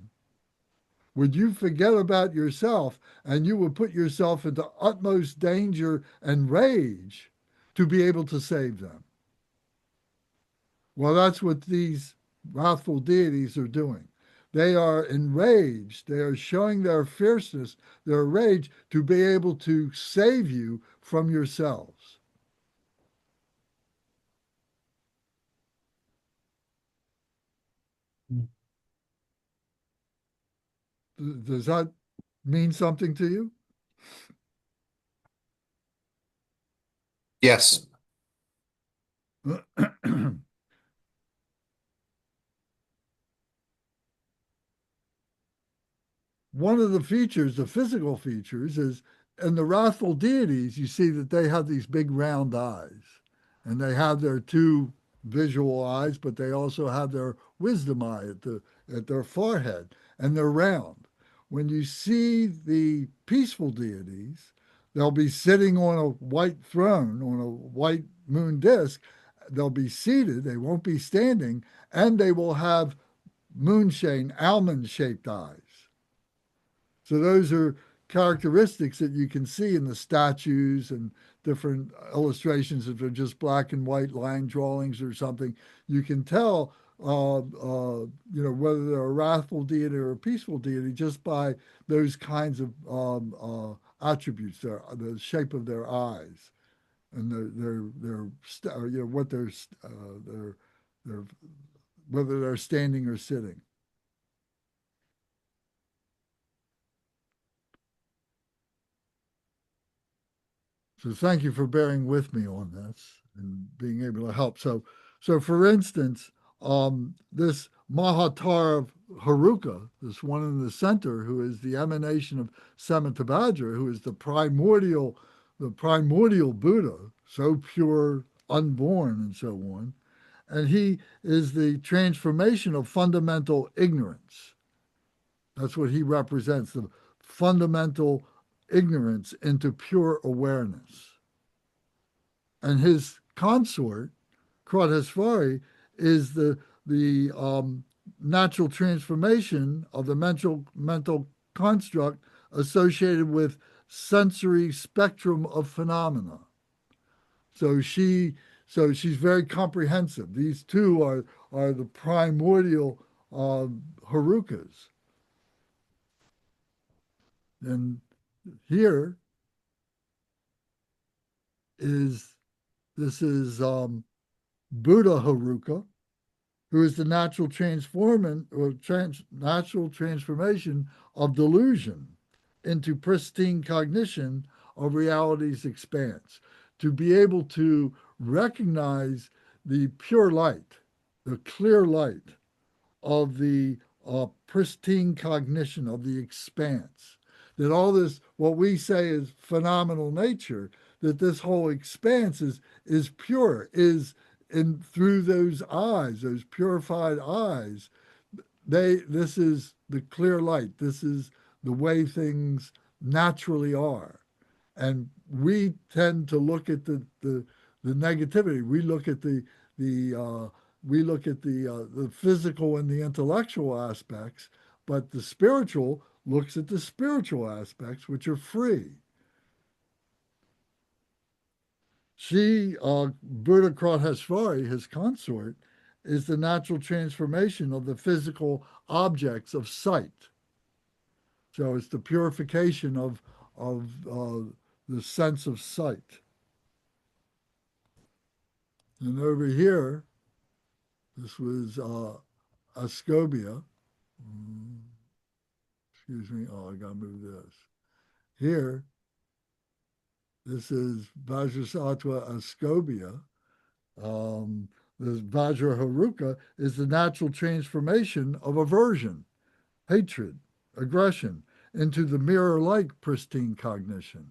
would you forget about yourself and you would put yourself into utmost danger and rage to be able to save them? Well, that's what these wrathful deities are doing. They are enraged. They are showing their fierceness, their rage, to be able to save you from yourselves. Does that mean something to you? Yes. One of the features, the physical features, is in the wrathful deities, you see that they have these big round eyes, and they have their two visual eyes, but they also have their wisdom eye at their forehead, and they're round. When you see the peaceful deities, they'll be sitting on a white throne, on a white moon disk. They'll be seated, they won't be standing, and they will have moonshine, almond shaped eyes. So those are characteristics that you can see in the statues and different illustrations. If they're just black and white line drawings or something, you can tell, whether they're a wrathful deity or a peaceful deity just by those kinds of attributes, the shape of their eyes and what their whether they're standing or sitting. So thank you for bearing with me on this and being able to help. So for instance, this Mahatara Heruka, this one in the center, who is the emanation of Samantabhadra, who is the primordial Buddha, so pure, unborn, and so on. And he is the transformation of fundamental ignorance. That's what he represents, the fundamental ignorance into pure awareness. And his consort, Krodhesvari, is the natural transformation of the mental construct associated with sensory spectrum of phenomena. So she's very comprehensive. These two are the primordial Herukas. And here is Buddha Heruka, who is the natural natural transformation of delusion into pristine cognition of reality's expanse, to be able to recognize the pure light, the clear light of the pristine cognition of the expanse. That all this, what we say is phenomenal nature, that this whole expanse is pure, is in through those eyes, those purified eyes, this is the clear light. This is the way things naturally are. And we tend to look at the negativity. We look at the physical and the intellectual aspects, but the spiritual looks at the spiritual aspects, which are free. She, Buddha Krodhesvari, his consort, is the natural transformation of the physical objects of sight. So it's the purification of the sense of sight. And over here, this was Ascobia. Excuse me. Oh, I got to move this. Here, this is Vajrasattva Ascobia. The Vajra Heruka is the natural transformation of aversion, hatred, aggression into the mirror-like pristine cognition.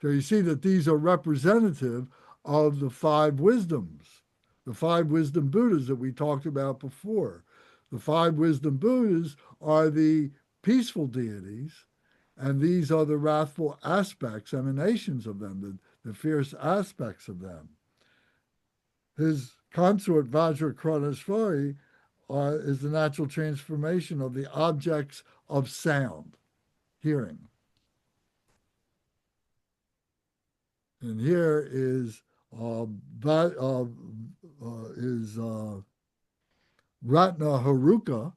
So you see that these are representative of the five wisdoms, the five wisdom Buddhas that we talked about before. The five wisdom Buddhas are the peaceful deities, and these are the wrathful aspects, emanations of them, the fierce aspects of them. His consort Vajra Krodhesvari is the natural transformation of the objects of sound, hearing. And here is Ratna Heruka.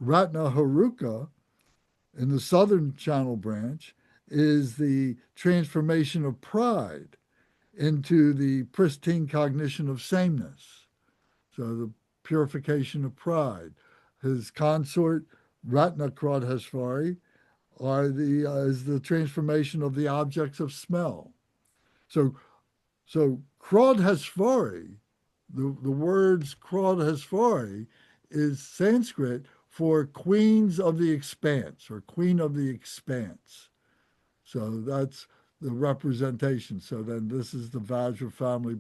Ratna Heruka in the southern channel branch is the transformation of pride into the pristine cognition of sameness. So the purification of pride. His consort, Ratna Krodhesvari, is the transformation of the objects of smell. So Krodhesvari, the words Krodhesvari is Sanskrit for queens of the expanse or queen of the expanse. So that's the representation. So then this is the Vajra family,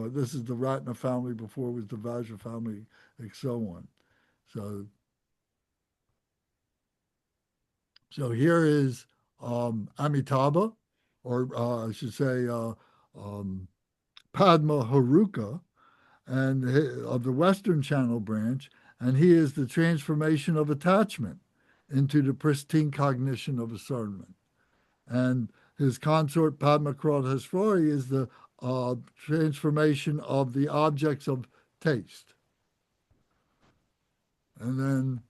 this is the Ratna family before it was the Vajra family, and so on. So here is Amitabha, or I should say Padma Heruka, and of the Western Channel branch, and he is the transformation of attachment into the pristine cognition of discernment. And his consort Padma Krodhesvari is the transformation of the objects of taste. And then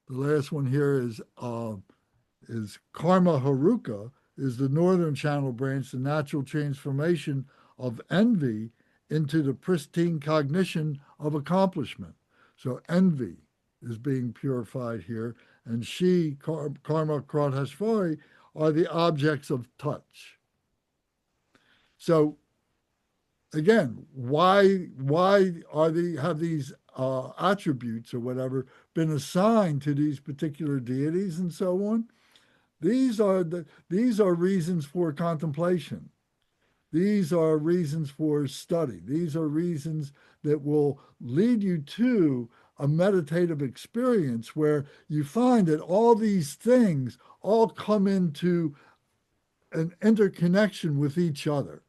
the last one here is Karma Heruka, is the Northern Channel branch, the natural transformation of envy into the pristine cognition of accomplishment. So envy is being purified here, and she, Karma Krodhesvari, are the objects of touch. So again, why have these attributes or whatever been assigned to these particular deities and so on? These are reasons for contemplation. These are reasons for study. These are reasons that will lead you to a meditative experience where you find that all these things all come into an interconnection with each other.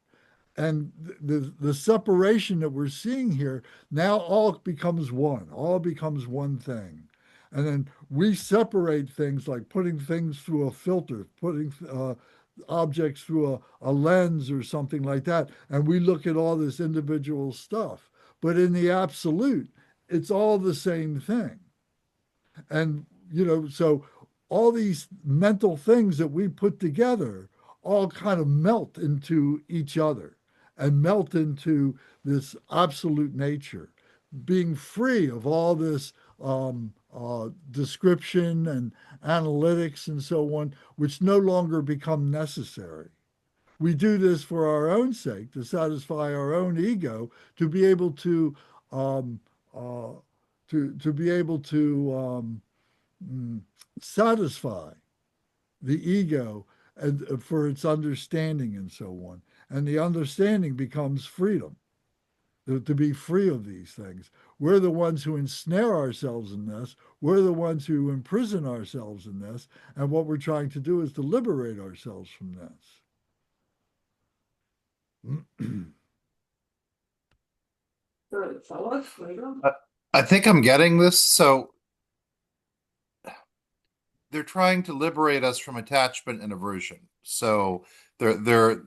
And the separation that we're seeing here now all becomes one thing. And then we separate things like putting things through a filter, putting objects through a lens or something like that. And we look at all this individual stuff. But in the absolute, it's all the same thing. And, so all these mental things that we put together all kind of melt into each other and melt into this absolute nature, being free of all this description and analytics and so on, which no longer become necessary. We do this for our own sake, to satisfy our own ego, to be able to satisfy the ego and for its understanding and so on. And the understanding becomes freedom. to be free of these things. We're the ones who ensnare ourselves in this. We're the ones who imprison ourselves in this. And what we're trying to do is to liberate ourselves from this. I think I'm getting this. So they're trying to liberate us from attachment and aversion. So they're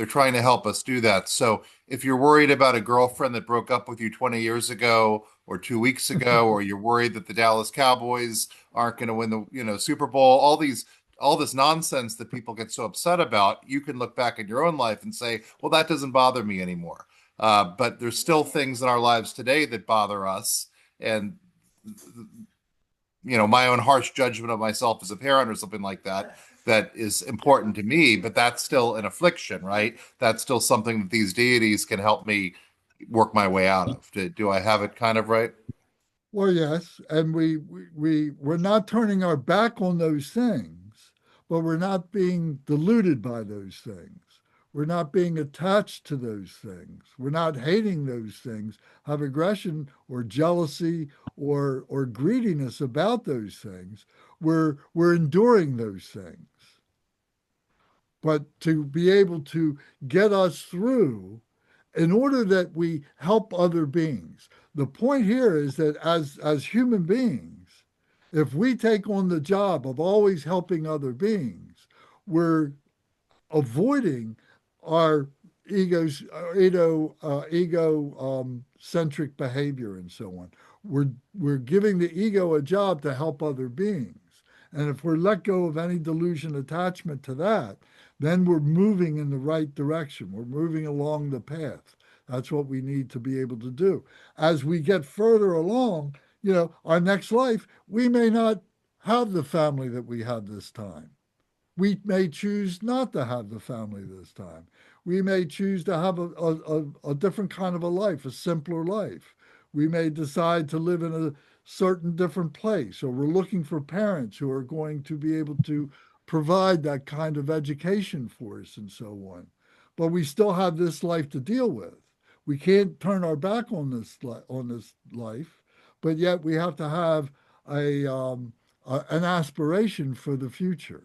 trying to help us do that. So if you're worried about a girlfriend that broke up with you 20 years ago or 2 weeks ago, or you're worried that the Dallas Cowboys aren't going to win the Super Bowl, all this nonsense that people get so upset about, you can look back at your own life and say, well, that doesn't bother me anymore. But there's still things in our lives today that bother us. And my own harsh judgment of myself as a parent or something like that, that is important to me, but that's still an affliction, right? That's still something that these deities can help me work my way out of. Do I have it kind of right? Well, yes, and we're not turning our back on those things, but we're not being deluded by those things. We're not being attached to those things. We're not hating those things, have aggression or jealousy or greediness about those things. We're enduring those things. But to be able to get us through in order that we help other beings. The point here is that as human beings, if we take on the job of always helping other beings, we're avoiding our ego centric behavior and so on. We're giving the ego a job to help other beings. And if we're let go of any delusion attachment to that, then we're moving in the right direction. We're moving along the path. That's what we need to be able to do. As we get further along, our next life, we may not have the family that we had this time. We may choose not to have the family this time. We may choose to have a different kind of a life, a simpler life. We may decide to live in a certain different place, or we're looking for parents who are going to be able to provide that kind of education for us and so on. But we still have this life to deal with. We can't turn our back on this life, but yet we have to have an aspiration for the future.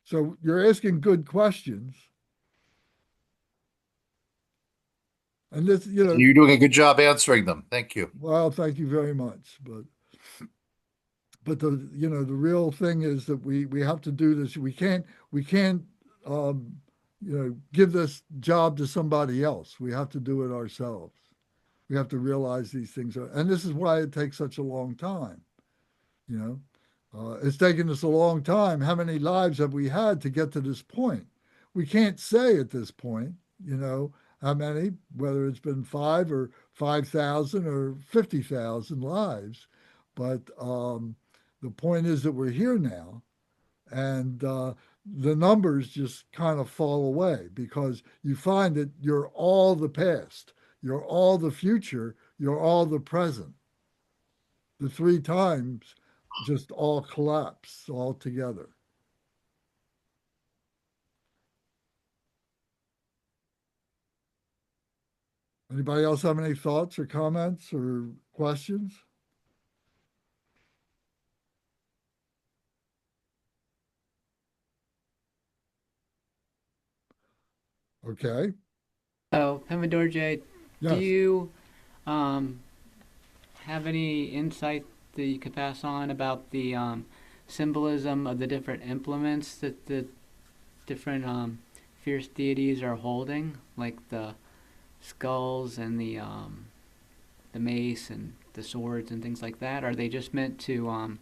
So you're asking good questions. And this, You're doing a good job answering them. Thank you. well, thank you very much. But the real thing is that we have to do this. We can't give this job to somebody else. We have to do it ourselves. We have to realize these things and this is why it takes such a long time. It's taken us a long time. How many lives have we had to get to this point? We can't say at this point, how many, whether it's been 5,000 or 50,000 lives. But the point is that we're here now, and the numbers just kind of fall away because you find that you're all the past, you're all the future, you're all the present. The three times just all collapse all together. Anybody else have any thoughts or comments or questions? Okay. So, Pemidorje, do Yes. you have any insight that you could pass on about the symbolism of the different implements that the different fierce deities are holding, like the skulls and the mace and the swords and things like that? Are they just meant to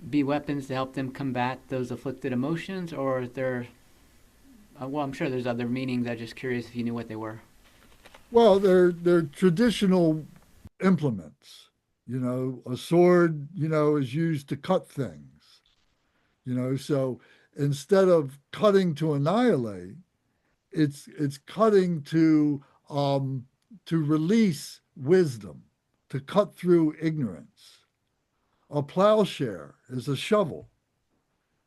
be weapons to help them combat those afflicted emotions, or are there? Well, I'm sure there's other meanings. I'm just curious if you knew what they were. Well, they're traditional implements. A sword, is used to cut things. So instead of cutting to annihilate, it's cutting to release wisdom. to cut through ignorance. A plowshare is a shovel.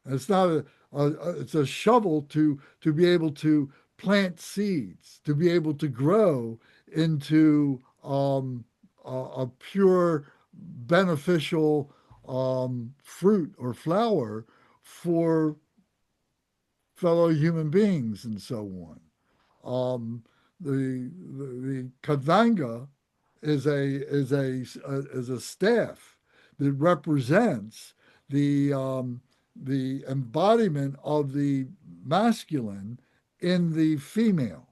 It's not it's a shovel to be able to plant seeds, to be able to grow into a pure, beneficial fruit or flower for fellow human beings and so on. The kadanga is a staff that represents the embodiment of the masculine in the female.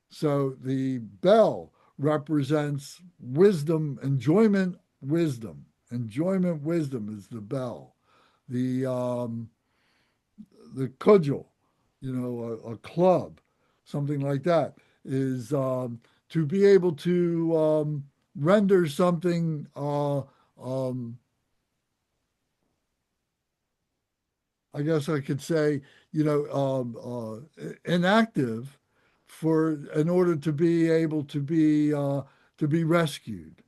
So the bell represents wisdom, enjoyment, wisdom. Enjoyment, wisdom is the bell. The cudgel, a club, something like that, is to be able to render something I guess I could say, inactive in order to be able to be rescued.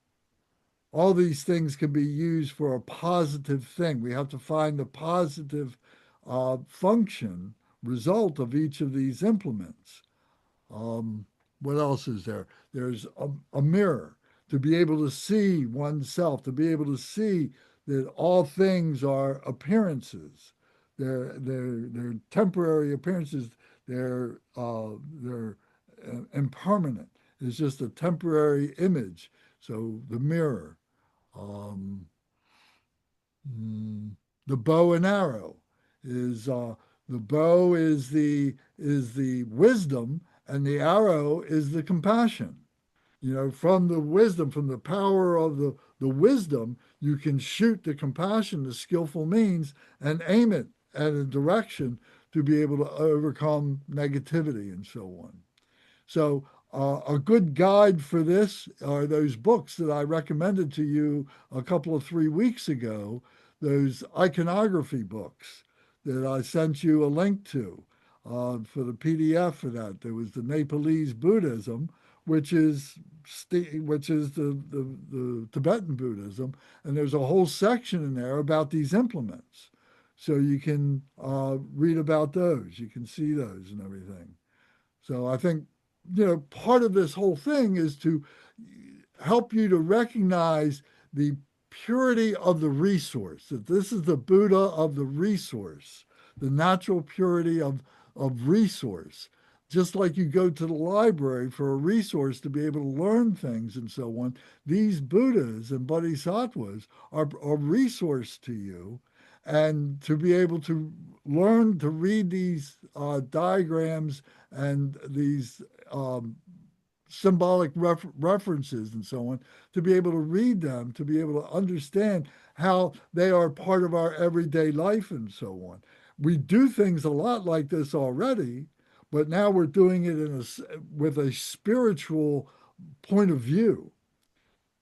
All these things can be used for a positive thing. We have to find the positive function result of each of these implements. What else is there? There's a mirror to be able to see oneself, to be able to see that all things are appearances. They're temporary appearances. They're impermanent. It's just a temporary image. So the mirror, the bow and arrow the bow is the wisdom, and the arrow is the compassion. From the wisdom, from the power of the wisdom, you can shoot the compassion, the skillful means, and aim it at a direction to be able to overcome negativity and so on. So a good guide for this are those books that I recommended to you a couple of 3 weeks ago, those iconography books that I sent you a link to for the PDF for that. There was the Nepalese Buddhism, which is the Tibetan Buddhism, and there's a whole section in there about these implements. So you can read about those. You can see those and everything. So I think, part of this whole thing is to help you to recognize the purity of the resource, that this is the Buddha of the resource, the natural purity of resource. Just like you go to the library for a resource to be able to learn things and so on, these Buddhas and Bodhisattvas are a resource to you. And to be able to learn to read these diagrams and these symbolic references and so on, to be able to read them, to be able to understand how they are part of our everyday life and so on. We do things a lot like this already, but now we're doing it with a spiritual point of view.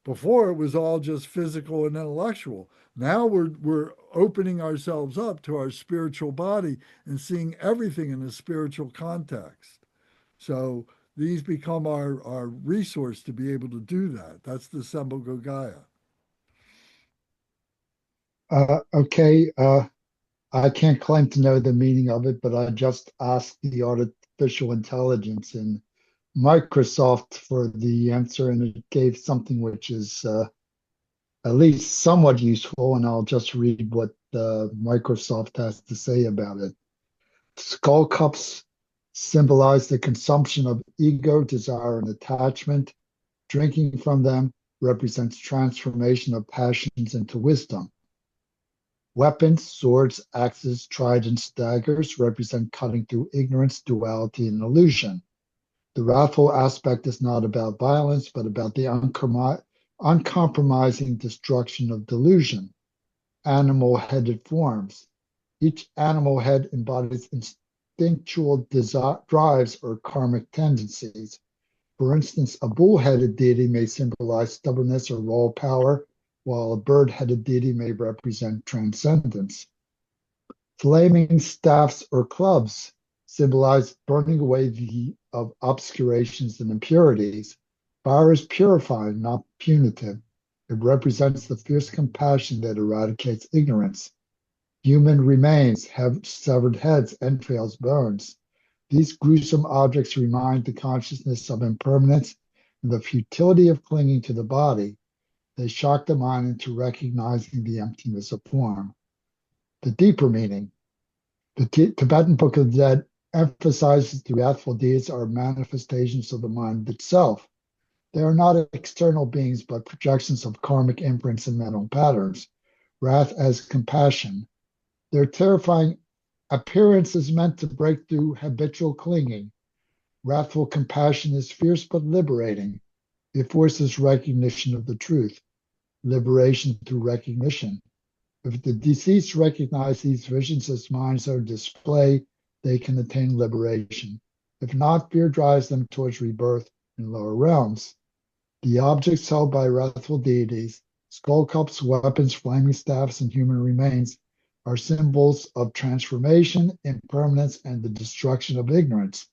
Before it was all just physical and intellectual. Now we're opening ourselves up to our spiritual body and seeing everything in a spiritual context. So these become our resource to be able to do that. That's the Sambhogagaya. Okay. I can't claim to know the meaning of it, but I just asked the artificial intelligence in Microsoft for the answer, and it gave something which is at least somewhat useful, and I'll just read what Microsoft has to say about it. Skull cups symbolize the consumption of ego, desire, and attachment. Drinking from them represents transformation of passions into wisdom. Weapons, swords, axes, tridents, daggers represent cutting through ignorance, duality, and illusion. The wrathful aspect is not about violence, but about the uncompromising destruction of delusion. Animal-headed forms. Each animal head embodies instinctual drives or karmic tendencies. For instance, a bull-headed deity may symbolize stubbornness or raw power, while a bird-headed deity may represent transcendence. Flaming staffs or clubs symbolize burning away of obscurations and impurities. Fire is purifying, not punitive. It represents the fierce compassion that eradicates ignorance. Human remains, have severed heads, entrails, bones. These gruesome objects remind the consciousness of impermanence and the futility of clinging to the body. They shock the mind into recognizing the emptiness of form. The deeper meaning. The Tibetan Book of the Dead emphasizes the wrathful deeds are manifestations of the mind itself. They are not external beings, but projections of karmic imprints and mental patterns. Wrath as compassion. Their terrifying appearance is meant to break through habitual clinging. Wrathful compassion is fierce but liberating. It forces recognition of the truth, liberation through recognition. If the deceased recognize these visions as minds are display, they can attain liberation. If not, fear drives them towards rebirth in lower realms. The objects held by wrathful deities, skull cups, weapons, flaming staffs, and human remains, are symbols of transformation, impermanence, and the destruction of ignorance.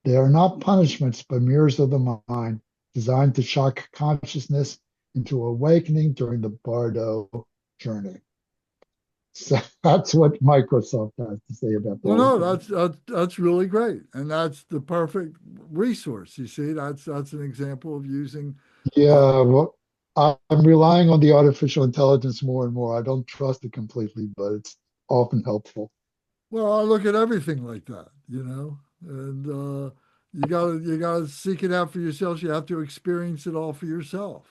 They are not punishments, but mirrors of the mind, designed to shock consciousness into awakening during the Bardo journey. So that's what Microsoft has to say about the Well, no, that's really great, and that's the perfect resource. You see, that's an example of using. Yeah, well, I'm relying on the artificial intelligence more and more. I don't trust it completely, but it's often helpful. Well, I look at everything like that, and you gotta seek it out for yourself. You have to experience it all for yourself.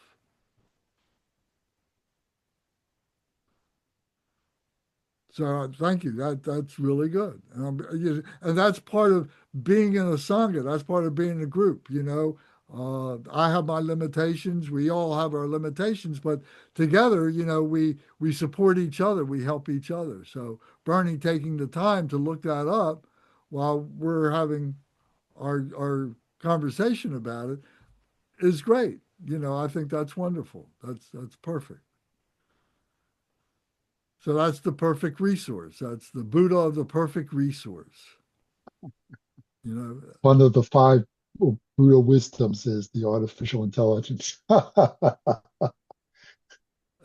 So thank you. That's really good, and that's part of being in a sangha. That's part of being in a group. I have my limitations. We all have our limitations, but together, we support each other. We help each other. So Bernie taking the time to look that up while we're having our conversation about it is great. I think that's wonderful. That's perfect. So that's the perfect resource. That's the Buddha of the perfect resource. You know, One of the five Buddha wisdoms is the artificial intelligence.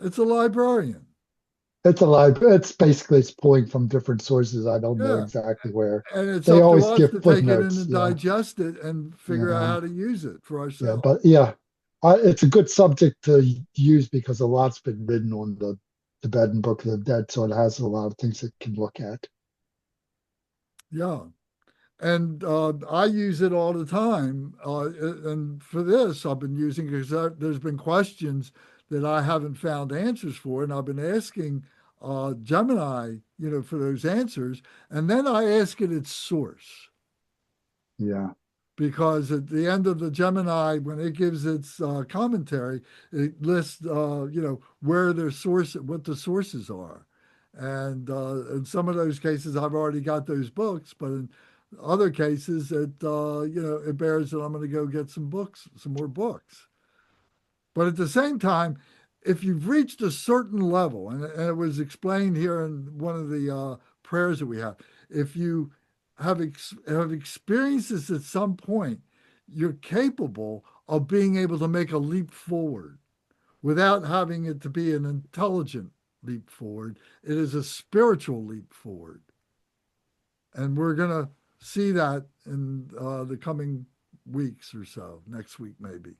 it's a librarian. It's a library. It's pulling from different sources. I don't know Yeah. exactly where. And it's They up to always us give to take it in footnotes. and Yeah, digest it and figure out yeah, how to use it for yeah. ourselves. But yeah, it's a good subject to use because a lot's been written on the Tibetan Book of the Dead, so it has a lot of things it can look at. Yeah. And I use it all the time. And for this, I've been using it because there's been questions that I haven't found answers for, and I've been asking Gemini, for those answers, and then I ask it its source. Yeah, Because at the end of the Gemini, when it gives its commentary, it lists, where their source, what the sources are. And in some of those cases, I've already got those books, but in other cases, it bears that I'm going to go get some books, some more books. But at the same time, if you've reached a certain level, and it was explained here in one of the prayers that we have, if you have experienced this at some point, you're capable of being able to make a leap forward without having it to be an intelligent leap forward. It is a spiritual leap forward. And we're going to see that in the coming weeks or so, next week maybe.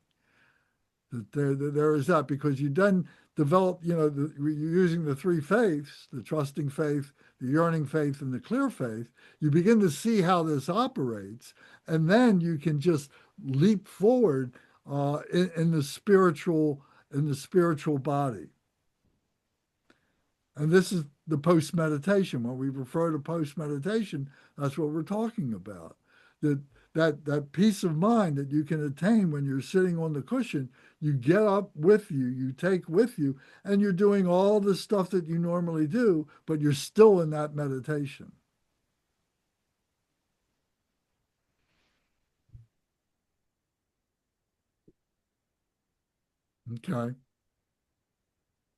That there is that, because you then develop, you're using the three faiths, the trusting faith, the yearning faith, and the clear faith. You begin to see how this operates, and then you can just leap forward in the spiritual body. And this is the post meditation. When we refer to post meditation, that's what we're talking about. That peace of mind that you can attain when you're sitting on the cushion, you get up with you, you take with you, and you're doing all the stuff that you normally do, but you're still in that meditation. Okay.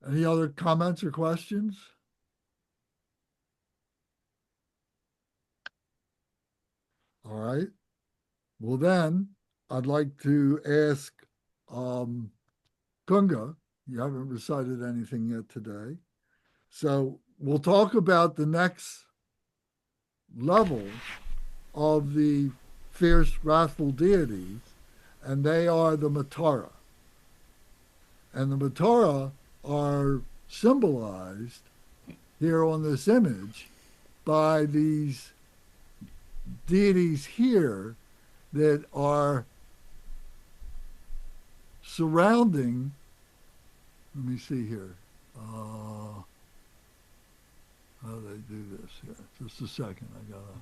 Any other comments or questions? All right. Well, then I'd like to ask Kunga. You haven't recited anything yet today. So we'll talk about the next level of the fierce, wrathful deities, and they are the Matara. And the Matara are symbolized here on this image by these deities here that are surrounding. Let me see here. How do they do this here? Just a second. I gotta.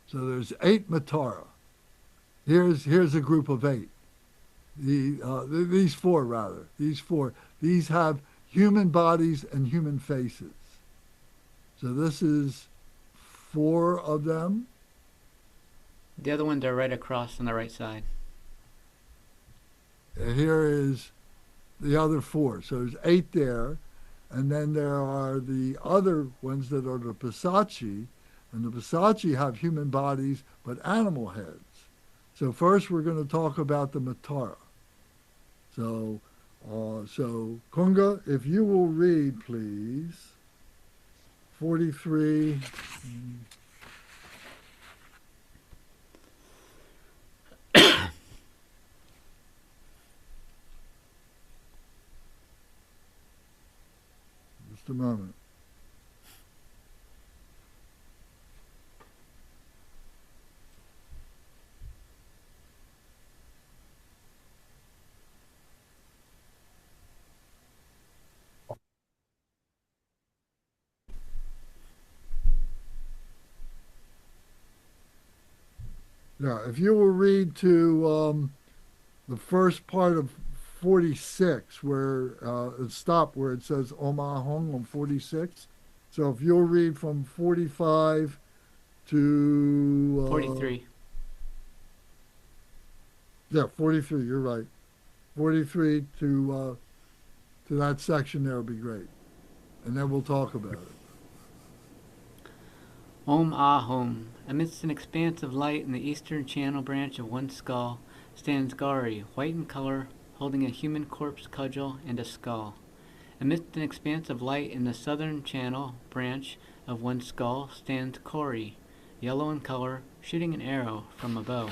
So there's 8 Matara. Here's a group of 8. These 4 rather. These 4. These have human bodies and human faces. So this is 4 of them. The other ones are right across on the right side. Here is the other 4. So there's 8 there. And then there are the other ones that are the Pisaci. And the Pisaci have human bodies but animal heads. So first we're going to talk about the Matara. So Kunga, if you will read, please, 43. Just a moment. Yeah, if you will read to the first part of 46, where it stopped, where it says Om Ahong on 46. So if you'll read from 45 to 43. Yeah, 43. You're right. 43 to that section there will be great, and then we'll talk about it. Om Ahom. Amidst an expanse of light in the eastern channel branch of one skull stands Gari, white in color, holding a human corpse cudgel and a skull. Amidst an expanse of light in the southern channel branch of one skull stands Kori, yellow in color, shooting an arrow from a bow.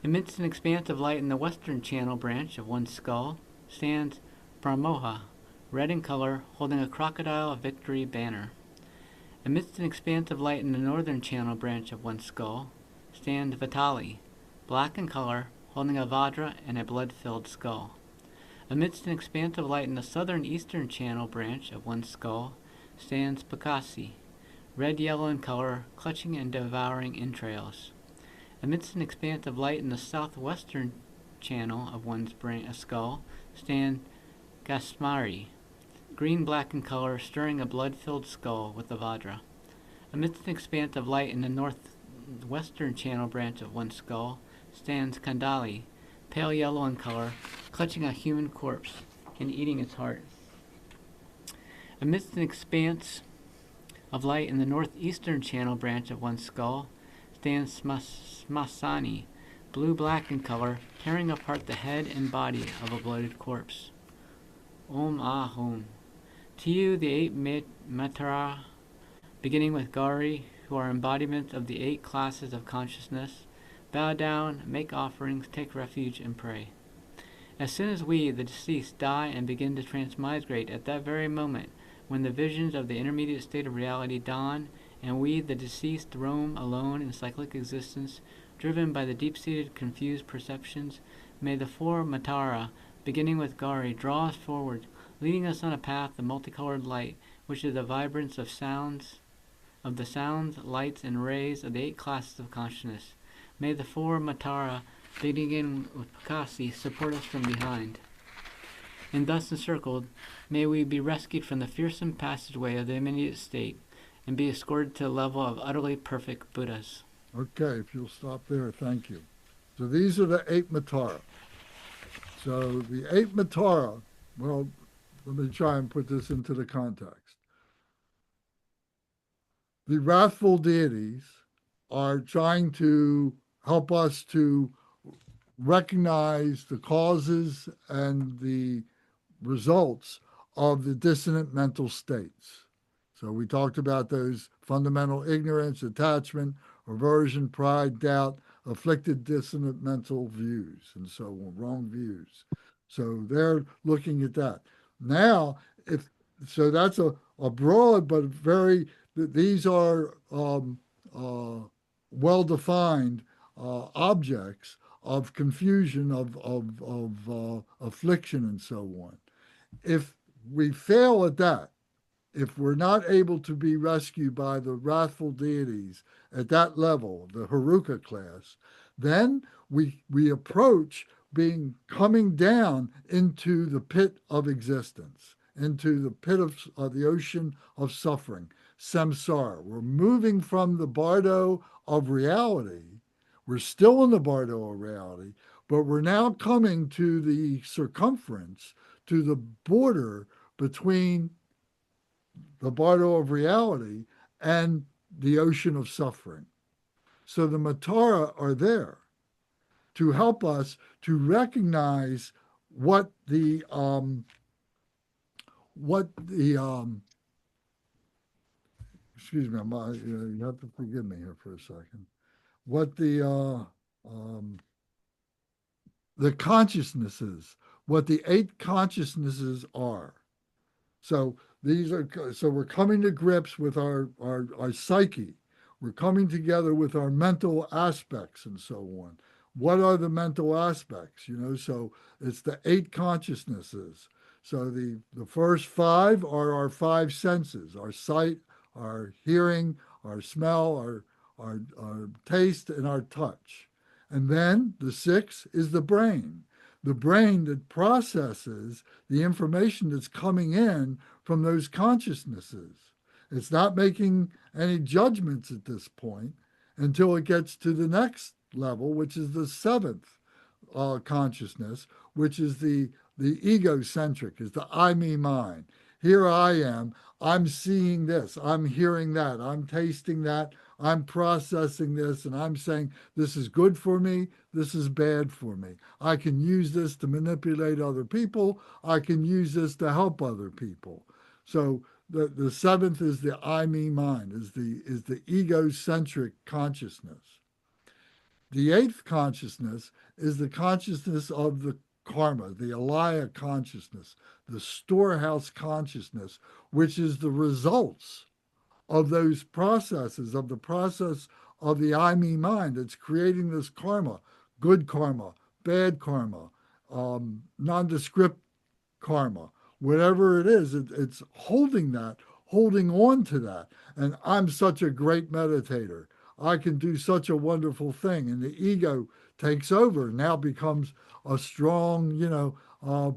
Amidst an expanse of light in the western channel branch of one skull stands Pramoha, red in color, holding a crocodile victory banner. Amidst an expanse of light in the northern channel branch of one skull stands Vitali, black in color, holding a Vajra and a blood-filled skull. Amidst an expanse of light in the southern eastern channel branch of one skull stands Pisaci, red-yellow in color, clutching and devouring entrails. Amidst an expanse of light in the southwestern channel of one's skull stands Gasmari, green-black in color, stirring a blood-filled skull with a Vajra. Amidst an expanse of light in the northwestern channel branch of one skull stands Kandali, pale yellow in color, clutching a human corpse and eating its heart. Amidst an expanse of light in the northeastern channel branch of one skull stands Smasani, blue-black in color, tearing apart the head and body of a bloated corpse. Om Ahom. To you, the 8 Mataraha, beginning with Gari, who are embodiments of the 8 classes of consciousness, bow down, make offerings, take refuge, and pray. As soon as we, the deceased, die and begin to transmigrate at that very moment, when the visions of the intermediate state of reality dawn, and we, the deceased, roam alone in cyclic existence, driven by the deep-seated confused perceptions, may the 4 Mataraha, beginning with Gari, draw us forward, leading us on a path of multicolored light, which is the vibrance of the sounds, lights, and rays of the 8 classes of consciousness. May the 4 Mataraha, beginning with Pisaci, support us from behind. And thus encircled, may we be rescued from the fearsome passageway of the immediate state, and be escorted to the level of utterly perfect Buddhas. Okay, if you'll stop there, thank you. So these are the 8 Mataraha. So the 8 Mataraha, well, let me try and put this into the context. The wrathful deities are trying to help us to recognize the causes and the results of the dissonant mental states. So we talked about those: fundamental ignorance, attachment, aversion, pride, doubt, afflicted dissonant mental views, and so on, wrong views. So they're looking at that. Now, if so, that's a broad but very, these are well defined objects of confusion, of affliction, and so on. If we fail at that, if we're not able to be rescued by the wrathful deities at that level, the Heruka class, then we approach being coming down into the pit of existence, into the pit of the ocean of suffering, samsara. We're moving from the Bardo of reality. We're still in the Bardo of reality, but we're now coming to the circumference, to the border between the Bardo of reality and the ocean of suffering. So the Matara are there to help us to recognize what the excuse me, you have to forgive me here for a second. What the consciousnesses, what the 8 consciousnesses are. So we're coming to grips with our psyche. We're coming together with our mental aspects and so on. What are the mental aspects? So it's the 8 consciousnesses. So the first 5 are our 5 senses: our sight, our hearing, our smell, our taste, and our touch. And then the 6 is the brain that processes the information that's coming in from those consciousnesses. It's not making any judgments at this point until it gets to the next level, which is the 7th consciousness, which is the egocentric, is the I, me, mine. Here I am. I'm seeing this. I'm hearing that. I'm tasting that. I'm processing this, and I'm saying this is good for me. This is bad for me. I can use this to manipulate other people. I can use this to help other people. So the 7th is the I, me, mine, is the egocentric consciousness. The 8th consciousness is the consciousness of the karma, the alaya consciousness, the storehouse consciousness, which is the results of those processes, of the process of the I, me, mind that's creating this karma: good karma, bad karma, nondescript karma. Whatever it is, it's holding on to that. And I'm such a great meditator. I can do such a wonderful thing. And the ego takes over, now becomes a strong,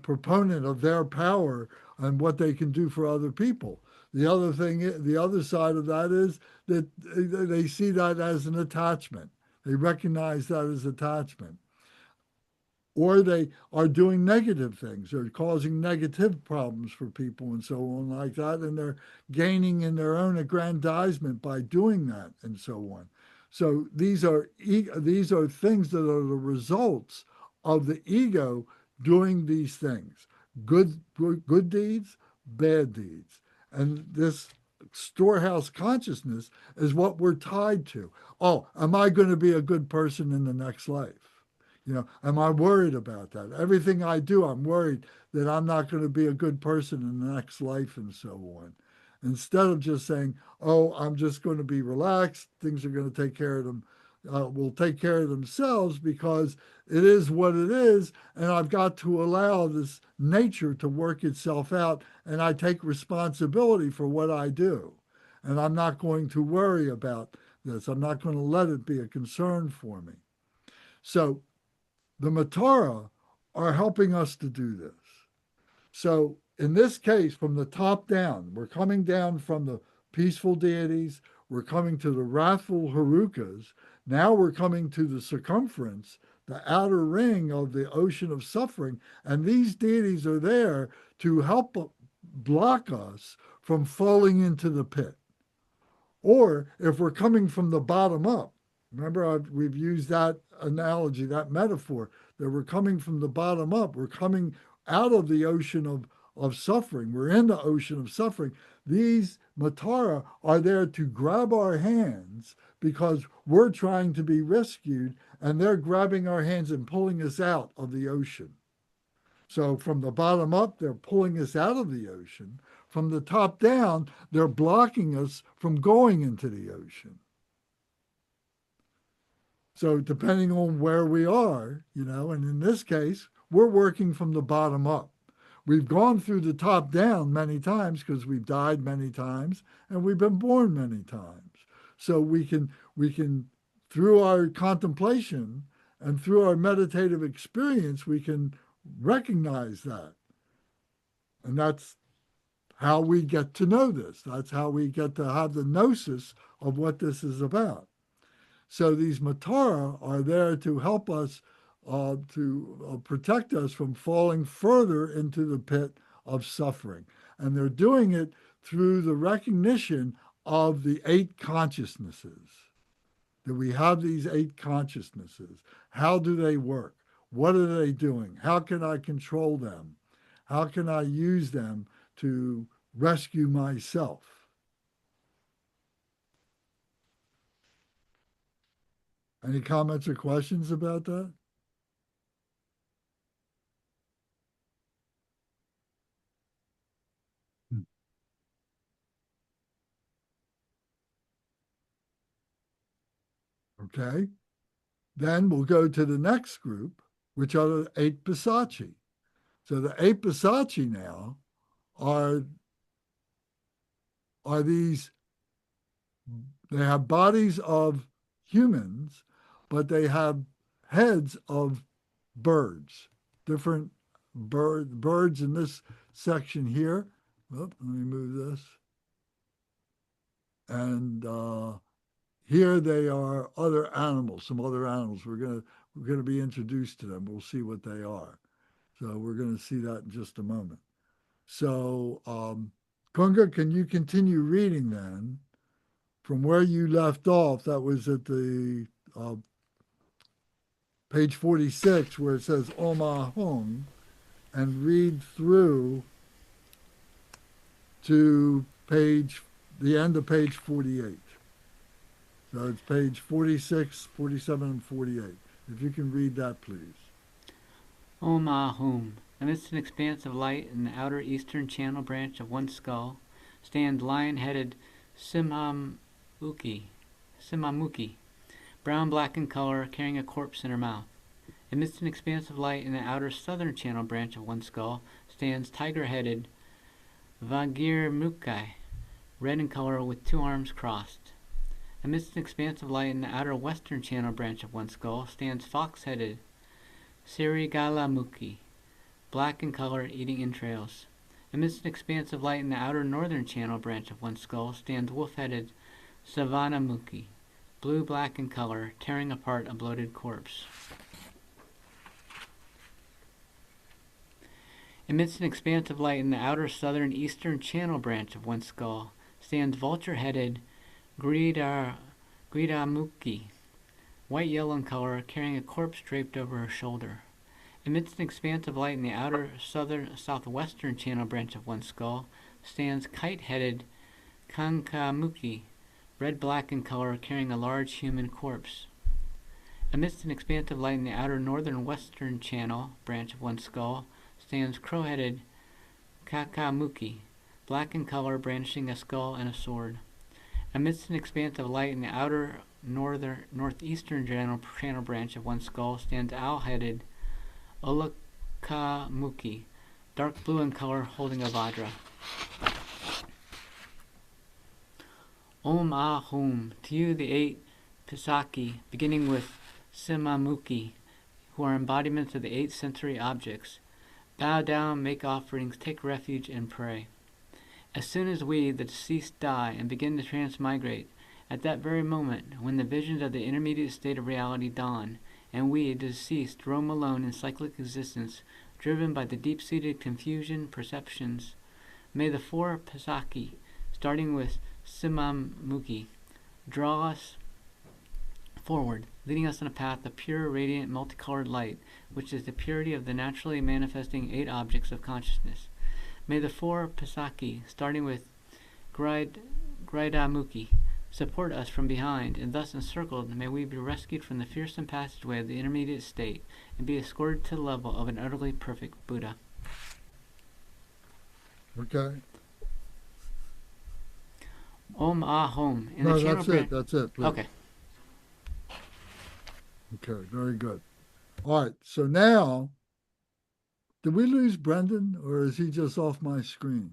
proponent of their power and what they can do for other people. The other side of that is that they see that as an attachment. They recognize that as attachment. Or they are doing negative things. They're causing negative problems for people and so on like that. And they're gaining in their own aggrandizement by doing that and so on. So these are things that are the results of the ego doing these things: good deeds, bad deeds. And this storehouse consciousness is what we're tied to. Oh, am I going to be a good person in the next life? Am I worried about that? Everything I do, I'm worried that I'm not going to be a good person in the next life and so on. Instead of just saying, oh, I'm just going to be relaxed, things are going to take care of them, will take care of themselves, because it is what it is, and I've got to allow this nature to work itself out, and I take responsibility for what I do. And I'm not going to worry about this. I'm not going to let it be a concern for me. So the Matara are helping us to do this. So in this case, from the top down, we're coming down from the peaceful deities, we're coming to the wrathful Herukas, now we're coming to the circumference, the outer ring of the ocean of suffering, and these deities are there to help block us from falling into the pit. Or if we're coming from the bottom up, Remember, we've used that analogy, that metaphor, that we're coming from the bottom up. We're coming out of the ocean of suffering. We're in the ocean of suffering. These Matara are there to grab our hands because we're trying to be rescued, and they're grabbing our hands and pulling us out of the ocean. So from the bottom up, they're pulling us out of the ocean. From the top down, they're blocking us from going into the ocean. So depending on where we are, and in this case, we're working from the bottom up. We've gone through the top down many times because we've died many times and we've been born many times. So we can through our contemplation and through our meditative experience, we can recognize that. And that's how we get to know this. That's how we get to have the gnosis of what this is about. So these Matara are there to help us, to protect us from falling further into the pit of suffering. And they're doing it through the recognition of the 8 consciousnesses. That we have these 8 consciousnesses. How do they work? What are they doing? How can I control them? How can I use them to rescue myself? Any comments or questions about that? Okay. Then we'll go to the next group, which are the 8 Pisaci. So the 8 Pisaci now are these, they have bodies of humans, but they have heads of birds, different birds in this section here. Let me move this. And here they are other animals, some other animals. We're gonna be introduced to them. We'll see what they are. So we're gonna see that in just a moment. So Kunga, can you continue reading then from where you left off? That was at the page 46 where it says Om Ahung, and read through to the end of page 48. So it's page 46, 47, and 48. If you can read that, please. Om Ahum. Amidst an expanse of light in the outer eastern channel branch of one skull stands lion-headed Simamuki, brown-black in color, carrying a corpse in her mouth. Amidst an expanse of light in the outer southern channel branch of one skull stands tiger-headed Vagirmukai, red in color with 2 arms crossed. Amidst an expanse of light in the outer western channel branch of one skull stands fox-headed Sirigalamuki, black in color, eating entrails. Amidst an expanse of light in the outer northern channel branch of one skull stands wolf-headed Savanamuki, blue-black in color, tearing apart a bloated corpse. Amidst an expanse of light in the outer southern eastern channel branch of one skull stands vulture-headed Gridamuki, white-yellow in color, carrying a corpse draped over her shoulder. Amidst an expanse of light in the outer southwestern channel branch of one skull stands kite-headed Kankamuki, red-black in color, carrying a large human corpse. Amidst an expanse of light in the outer northern western channel branch of one skull stands crow-headed Kakamuki, black in color, brandishing a skull and a sword. Amidst an expanse of light in the outer northeastern channel branch of one skull stands owl-headed Olakamuki, dark blue in color, holding a vajra. Om Ahum, to you the 8 Pisaci, beginning with Simamuki, who are embodiments of the 8 sensory objects. Bow down, make offerings, take refuge, and pray. As soon as we, the deceased, die and begin to transmigrate, at that very moment, when the visions of the intermediate state of reality dawn, and we, the deceased, roam alone in cyclic existence, driven by the deep-seated confusion perceptions, may the 4 Pisaci, starting with Simamuki, draw us forward, leading us on a path of pure, radiant, multicolored light, which is the purity of the naturally manifesting 8 objects of consciousness. May the 4 Pisaci, starting with Graidamuki, support us from behind, and thus encircled may we be rescued from the fearsome passageway of the intermediate state, and be escorted to the level of an utterly perfect Buddha. Okay. Om Ah Hom. No, that's it. That's it. Please. Okay. Okay, very good. All right, so now, did we lose Brendan, or is he just off my screen?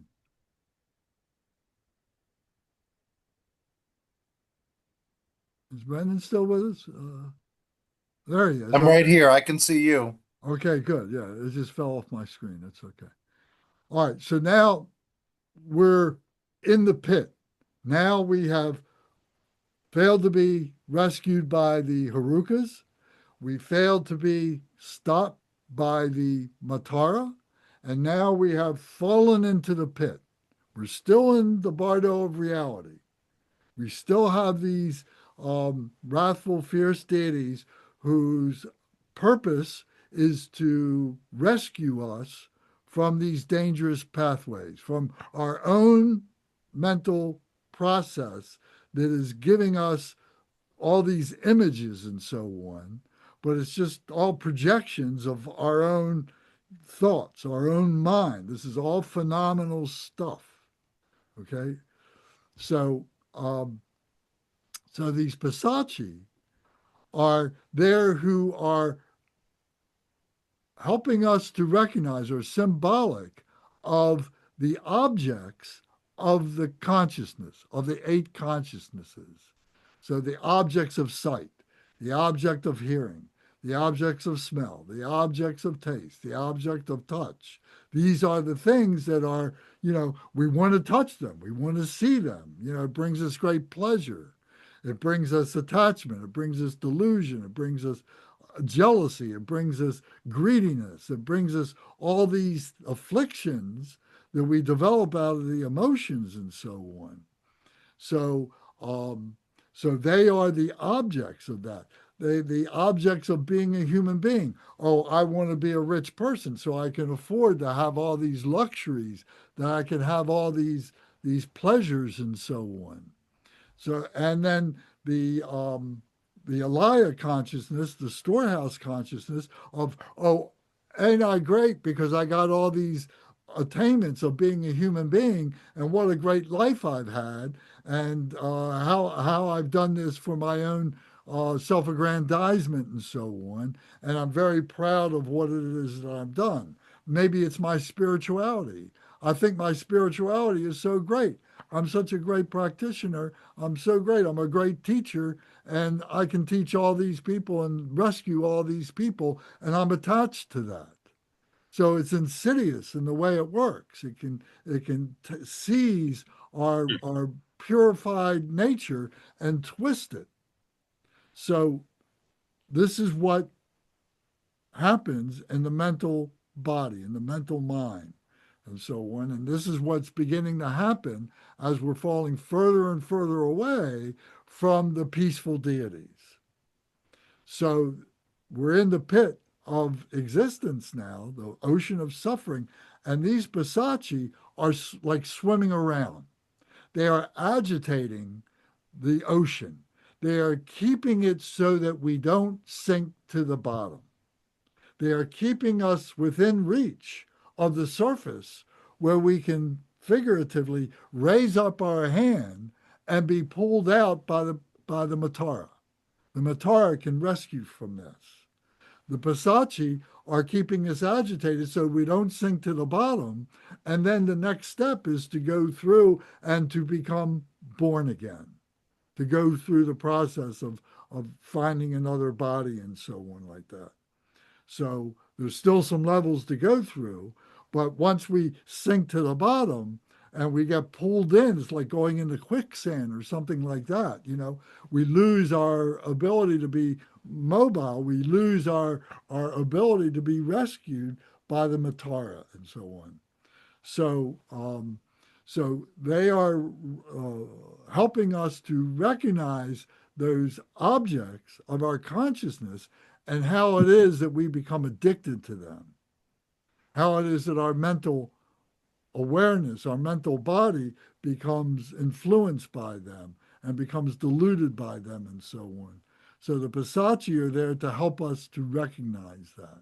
Is Brendan still with us? There he is. I'm right here. I can see you. Okay, good. Yeah, it just fell off my screen. That's okay. All right, so now we're in the pit. Now we have failed to be rescued by the Herukas. We failed to be stopped by the Matara. And now we have fallen into the pit. We're still in the Bardo of Reality. We still have these wrathful, fierce deities whose purpose is to rescue us from these dangerous pathways, from our own mental process that is giving us all these images and so on, but it's just all projections of our own thoughts, our own mind. This is all phenomenal stuff. Okay, so so these Pisaci are there who are helping us to recognize, or symbolic of the objects of the consciousness, of the 8 consciousnesses. So the objects of sight, the object of hearing, the objects of smell, the objects of taste, the object of touch. These are the things that are, we want to touch them. We want to see them. It brings us great pleasure. It brings us attachment. It brings us delusion. It brings us jealousy. It brings us greediness. It brings us all these afflictions that we develop out of the emotions and so on. So, so they are the objects of that. The objects of being a human being. Oh, I want to be a rich person so I can afford to have all these luxuries, that I can have all these pleasures and so on. So, and then the Alaya consciousness, the storehouse consciousness of, oh, ain't I great because I got all these attainments of being a human being, and what a great life I've had, and how I've done this for my own self-aggrandizement and so on, and I'm very proud of what it is that I've done. Maybe it's my spirituality. I think my spirituality is so great. I'm such a great practitioner. I'm so great. I'm a great teacher, and I can teach all these people and rescue all these people, and I'm attached to that. So it's insidious in the way it works. It can seize our purified nature and twist it. So this is what happens in the mental body, in the mental mind, and so on. And this is what's beginning to happen as we're falling further and further away from the peaceful deities. So we're in the pit of existence now, the ocean of suffering, and these Pisaci are like swimming around. They are agitating the ocean. They are keeping it so that we don't sink to the bottom. They are keeping us within reach of the surface where we can figuratively raise up our hand and be pulled out by the Matara. The Matara can rescue from this. The Pisaci are keeping us agitated so we don't sink to the bottom. And then the next step is to go through and to become born again, to go through the process of finding another body and so on like that. So there's still some levels to go through, but once we sink to the bottom and we get pulled in, it's like going into quicksand or something like that. We lose our ability to be mobile. We lose our ability to be rescued by the Matara and so on. So, so they are helping us to recognize those objects of our consciousness and how it is that we become addicted to them, how it is that our mental awareness, our mental body becomes influenced by them and becomes deluded by them and so on. So the Pisaci are there to help us to recognize that.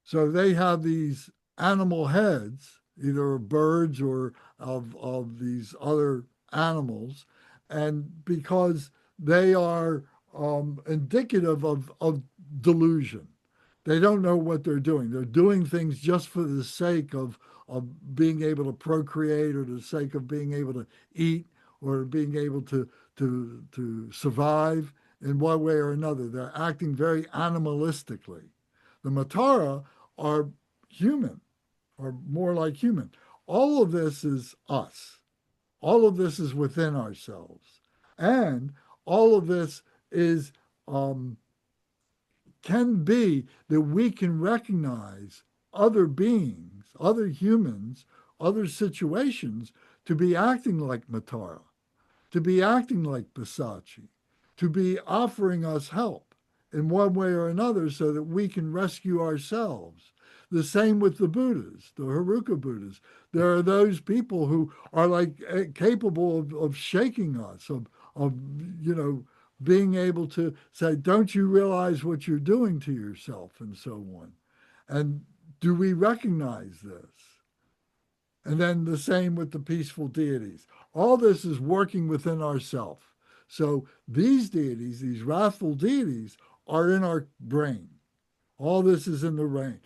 So they have these animal heads, either of birds or of these other animals, and because they are indicative of delusion. They don't know what they're doing. They're doing things just for the sake of being able to procreate, or the sake of being able to eat, or being able to survive in one way or another. They're acting very animalistically. The Matara are human, or more like human. All of this is us. All of this is within ourselves. And all of this is can be that we can recognize other beings, other humans, other situations to be acting like Matara, to be acting like Pisaci, to be offering us help in one way or another so that we can rescue ourselves. The same with the Buddhas, the Heruka Buddhas. There are those people who are like capable of shaking us, of being able to say, don't you realize what you're doing to yourself, and so on. And do we recognize this? And then the same with the peaceful deities. All this is working within ourself. So these deities, these wrathful deities, are in our brain. All this is in the brain.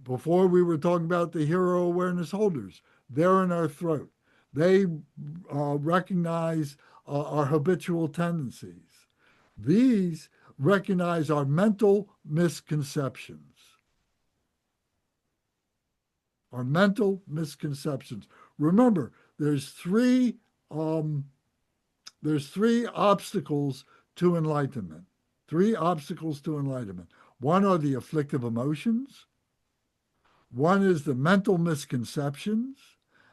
Before we were talking about the hero awareness holders. They're in our throat. They recognize our habitual tendencies. These recognize our mental misconceptions. Our mental misconceptions. Remember, there's three obstacles to enlightenment. Three obstacles to enlightenment. One are the afflictive emotions. One is the mental misconceptions.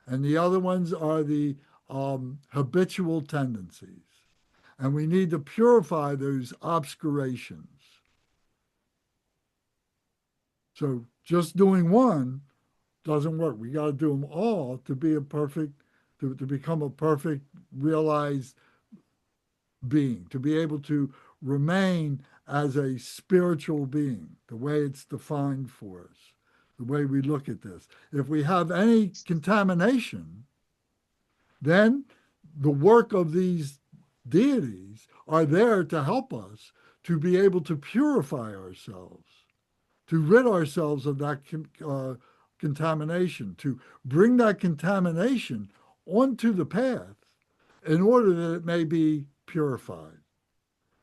And the other ones are the habitual tendencies. And we need to purify those obscurations. So just doing one doesn't work. We got to do them all to be a perfect, to become a perfect, realized being, to be able to remain as a spiritual being, the way it's defined for us, the way we look at this. If we have any contamination, then the work of these deities are there to help us to be able to purify ourselves, to rid ourselves of that contamination, to bring that contamination onto the path in order that it may be purified.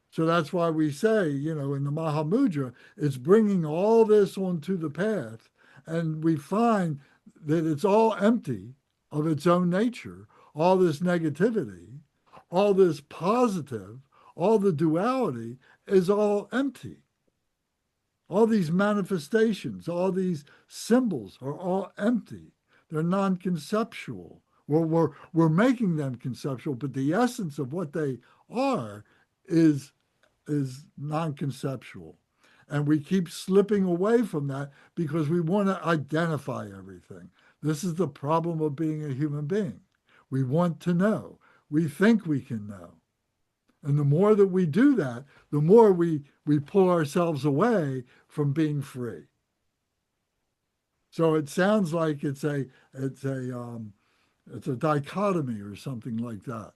So that's why we say, in the Mahamudra, it's bringing all this onto the path, and we find that it's all empty of its own nature, all this negativity, all this positive, all the duality is all empty. All these manifestations, all these symbols are all empty. They're non-conceptual. We're making them conceptual, but the essence of what they are is non-conceptual. And we keep slipping away from that because we want to identify everything. This is the problem of being a human being. We want to know. We think we can know. And the more that we do that, the more we pull ourselves away from being free. So it sounds like it's a dichotomy or something like that.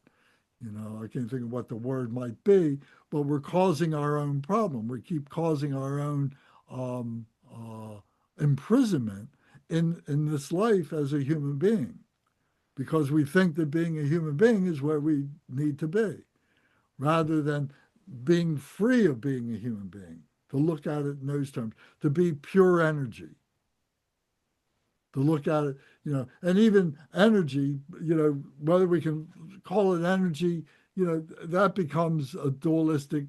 I can't think of what the word might be, but we're causing our own problem. We keep causing our own imprisonment in this life as a human being, because we think that being a human being is where we need to be, rather than being free of being a human being, to look at it in those terms, to be pure energy, to look at it, and even energy, whether we can call it energy, that becomes a dualistic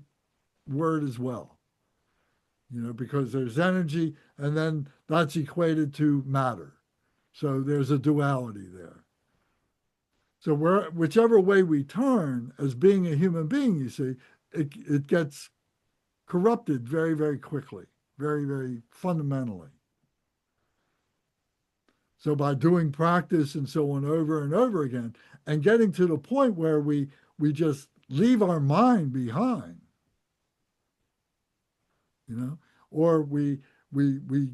word as well, because there's energy and then that's equated to matter. So there's a duality there. So whichever way we turn as being a human being, you see, it gets corrupted very, very quickly, very, very fundamentally. So by doing practice and so on over and over again, and getting to the point where we just leave our mind behind, or we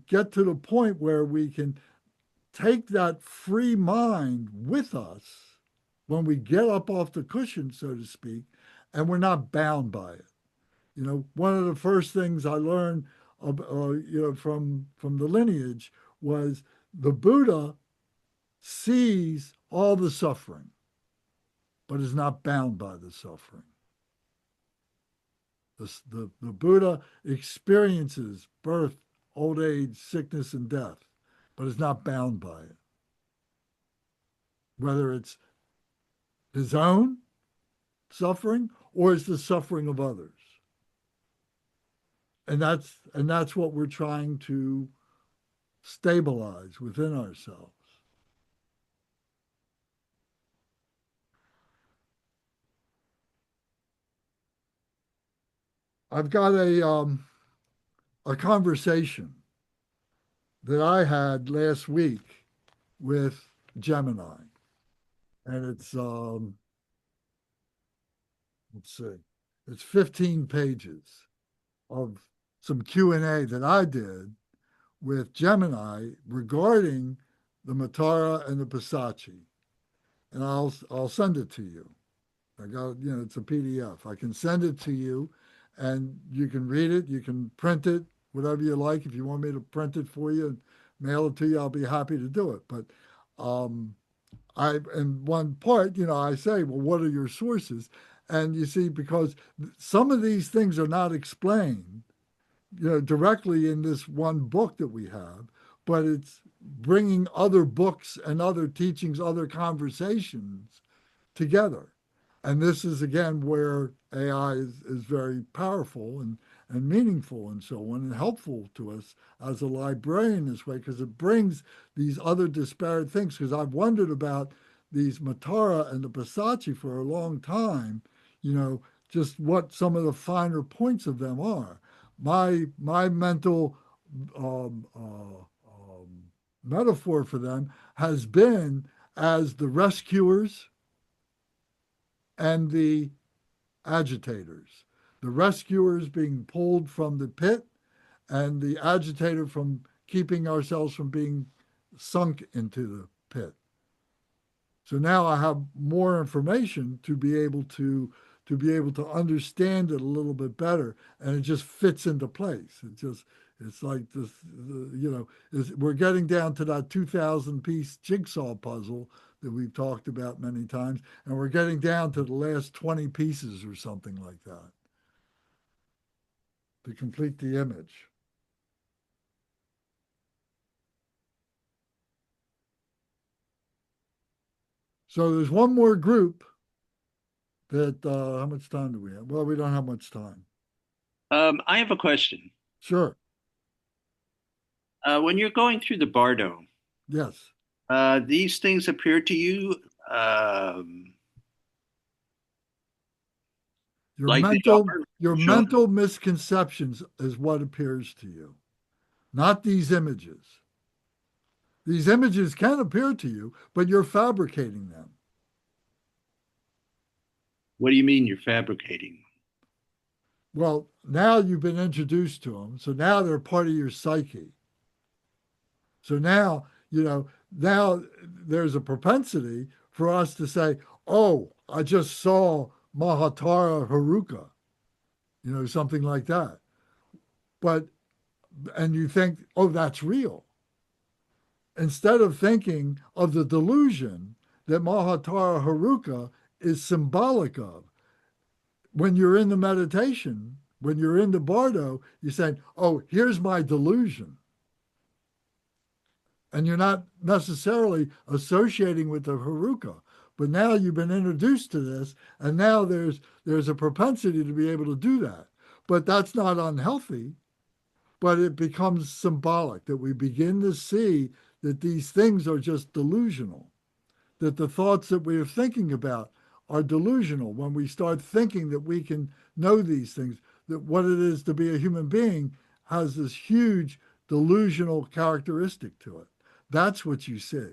get to the point where we can take that free mind with us when we get up off the cushion, so to speak, and we're not bound by it. One of the first things I learned, from the lineage was the Buddha sees all the suffering, but is not bound by the suffering. The Buddha experiences birth, old age, sickness, and death, but is not bound by it. Whether it's his own suffering or it's the suffering of others. And that's what we're trying to stabilize within ourselves. I've got a conversation that I had last week with Gemini, and it's let's see, it's 15 pages of some Q&A that I did with Gemini regarding the Mataraha and the Pisaci, and I'll send it to you. I got, it's a PDF. I can send it to you, and you can read it. You can print it, whatever you like. If you want me to print it for you and mail it to you, I'll be happy to do it. But in one part, I say, well, what are your sources? And you see, because some of these things are not explained, directly in this one book that we have, but it's bringing other books and other teachings, other conversations together. And this is, again, where AI is very powerful and meaningful and so on, and helpful to us as a librarian this way, because it brings these other disparate things. Because I've wondered about these Mataraha and the Pisaci for a long time, just what some of the finer points of them are. My mental metaphor for them has been as the rescuers and the agitators. The rescuers being pulled from the pit, and the agitator from keeping ourselves from being sunk into the pit. So now I have more information to be able to understand it a little bit better, and it just fits into place. It's like this, we're getting down to that 2,000-piece jigsaw puzzle that we've talked about many times, and we're getting down to the last 20 pieces or something like that to complete the image. So there's one more group that, how much time do we have? Well, we don't have much time. I have a question. Sure. When you're going through the Bardo, Yes. these things appear to you Your like mental misconceptions is what appears to you, not these images. These images can appear to you, but you're fabricating them. What do you mean you're fabricating? Well, now you've been introduced to them, so now they're part of your psyche. So now, now there's a propensity for us to say, oh, I just saw Mahatara Heruka, something like that. And you think, oh, that's real. Instead of thinking of the delusion that Mahatara Heruka is symbolic of. When you're in the meditation, when you're in the Bardo, you're saying, oh, here's my delusion. And you're not necessarily associating with the Heruka. But now you've been introduced to this, and now there's a propensity to be able to do that. But that's not unhealthy, but it becomes symbolic, that we begin to see that these things are just delusional. that the thoughts that we are thinking about are delusional. When we start thinking that we can know these things, that what it is to be a human being has this huge delusional characteristic to it. That's what you see.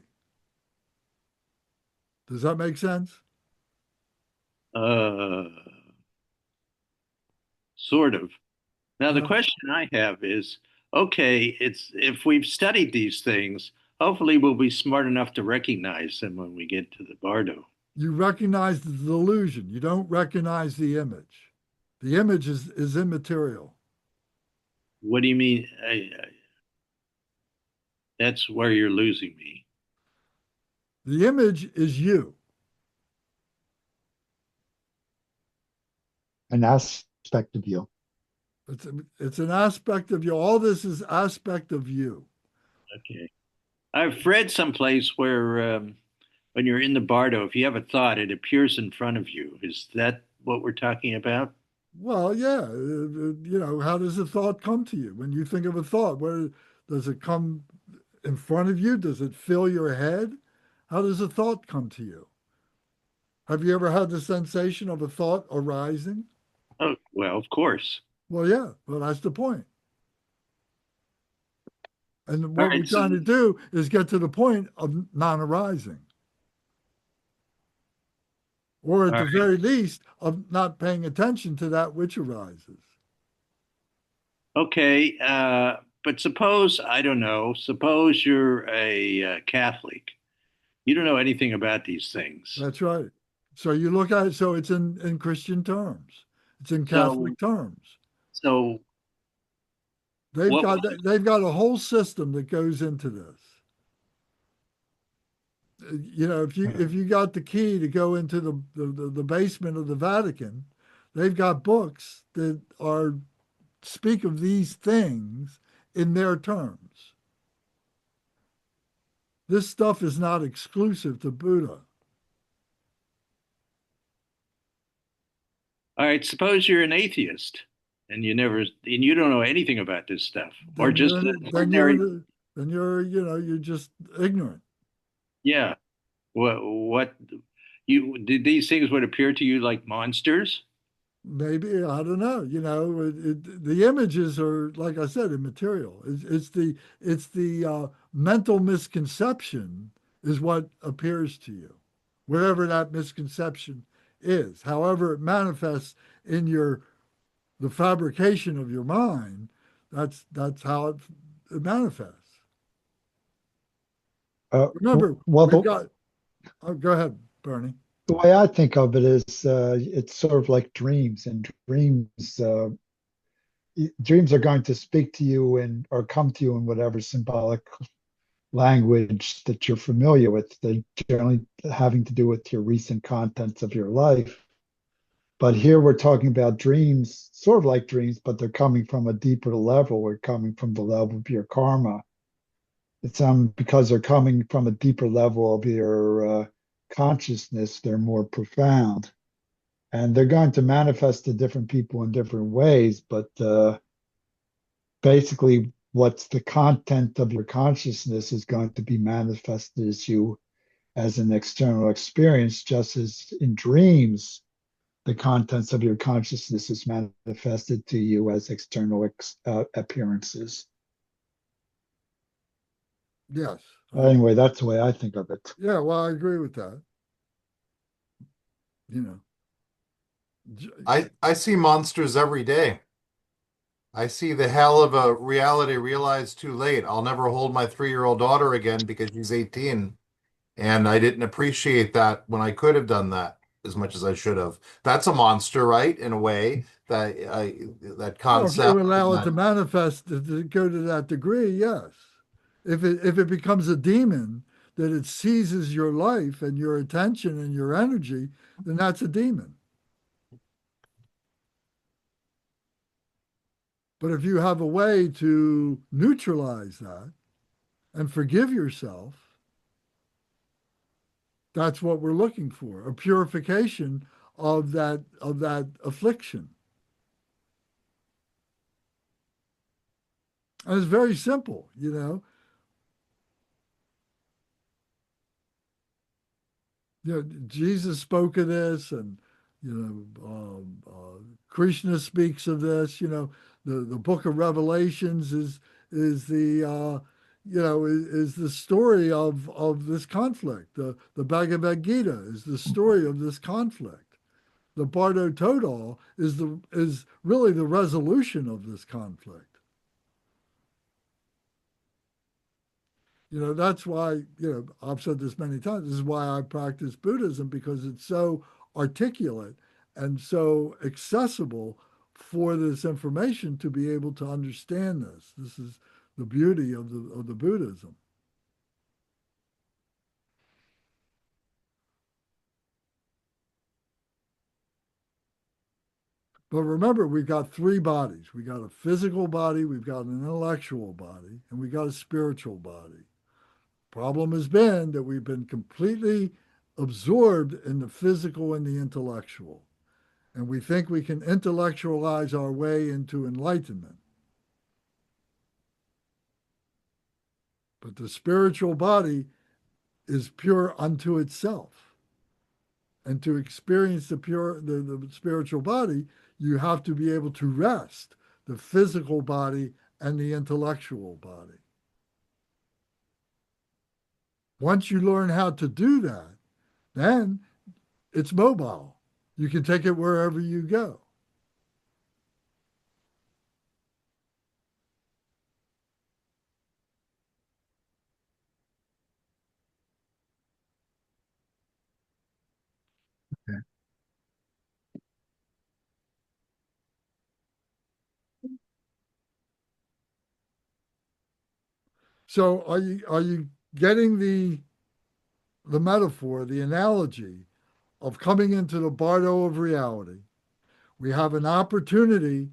Does that make sense? Uh, sort of. Now, the Uh, question I have is, okay, it's if we've studied these things, hopefully we'll be smart enough to recognize them when we get to the Bardo. you recognize the delusion. You don't recognize the image. The image is immaterial. What do you mean? That's where you're losing me. The image is you. An aspect of you. It's an aspect of you. All this is aspect of you. Okay. I've read someplace where when you're in the Bardo, if you have a thought, it appears in front of you. Is that what we're talking about? Well, yeah. How does a thought come to you? When you think of a thought, where does it come in front of you? Does it fill your head? How does a thought come to you? Have you ever had the sensation of a thought arising? Oh, well, of course. Well, yeah. Well, that's the point. And All what we're right. So, trying to do is get to the point of non-arising, or at all the right. very least, of not paying attention to that which arises. Okay. But suppose, I don't know, suppose you're a Catholic. You don't know anything about these things. That's right. So you look at it, so it's in Christian terms, it's in So, Catholic terms. so They've what? got they've got a whole system that goes into this. If you got the key to go into the basement of the Vatican, they've got books that are speak of these things in their terms. This stuff is not exclusive to Buddha. All right. Suppose you're an atheist and you don't know anything about this stuff, or Then just you're an then ordinary. you're then you're just ignorant. Yeah. What did these things would appear to you like monsters? Maybe, I don't know. The images are, like I said, immaterial. It's the mental misconception is what appears to you, wherever that misconception is. However, it manifests in the fabrication of your mind. That's how it manifests. Remember, Well, we've got. Oh, go ahead, Bernie. the way I think of it is it's sort of like dreams, and dreams are going to speak to you and or come to you in whatever symbolic language that you're familiar with. They generally having to do with your recent contents of your life. But here we're talking about dreams, sort of like dreams, but they're coming from a deeper level. We're coming from the level of your karma. It's because they're coming from a deeper level of your consciousness. They're more profound, and they're going to manifest to different people in different ways. But basically, what's the content of your consciousness is going to be manifested as you as an external experience, just as in dreams the contents of your consciousness is manifested to you as external appearances. Yes. Anyway, that's the way I think of it. Yeah. Well, I agree with that. You know. I see monsters every day. I see the hell of a reality realized too late. I'll never hold my 3-year-old daughter again because she's 18. And I didn't appreciate that when I could have done that as much as I should have. That's a monster, right? In a way, that Well, if you concept. allow it to manifest to go to that degree, yes. If it becomes a demon that it seizes your life and your attention and your energy, then that's a demon. But if you have a way to neutralize that and forgive yourself, that's what we're looking for, a purification of that affliction. And it's very simple. Jesus spoke of this, and Krishna speaks of this. The Book of Revelations is the is the story of this conflict. The Bhagavad Gita is the story of this conflict. The Bardo Thodol is really the resolution of this conflict. That's why, I've said this many times, this is why I practice Buddhism, because it's so articulate and so accessible for this information to be able to understand this. This is the beauty of the Buddhism. But remember, we've got three bodies. We got a physical body, we've got an intellectual body, and we got a spiritual body. Problem has been that we've been completely absorbed in the physical and the intellectual. And we think we can intellectualize our way into enlightenment. But the spiritual body is pure unto itself. And to experience the spiritual body, you have to be able to rest the physical body and the intellectual body. Once you learn how to do that, then it's mobile. You can take it wherever you go. Okay. So are you getting the metaphor, the analogy of coming into the Bardo of Reality? We have an opportunity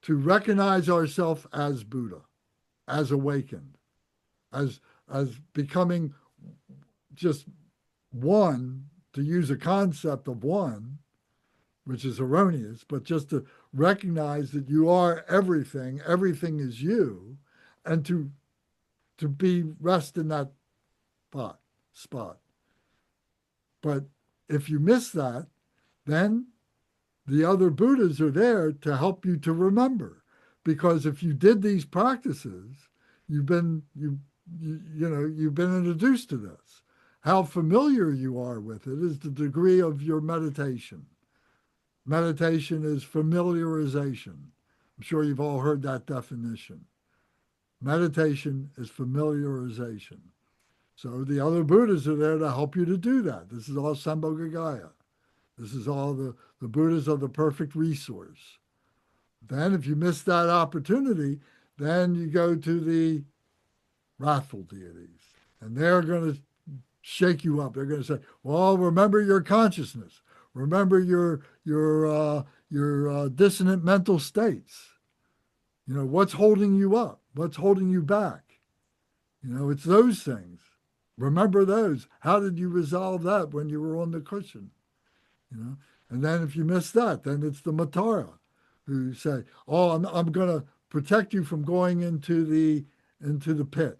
to recognize ourselves as Buddha, as awakened, as becoming just one, to use a concept of one, which is erroneous, but just to recognize that you are everything is you, and to be rest in that spot. But if you miss that, then the other Buddhas are there to help you to remember. Because if you did these practices, you've been introduced to this. How familiar you are with it is the degree of your meditation. Meditation is familiarization. I'm sure you've all heard that definition. Meditation is familiarization. So the other Buddhas are there to help you to do that. This is all Sambhogagaya. This is all the Buddhas are the perfect resource. Then if you miss that opportunity, then you go to the wrathful deities. And they're going to shake you up. They're going to say, well, remember your consciousness. Remember your dissonant mental states. What's holding you up? What's holding you back? It's those things. Remember those. How did you resolve that when you were on the cushion? And then if you miss that, then it's the Mataraha who say, oh, I'm going to protect you from going into the pit.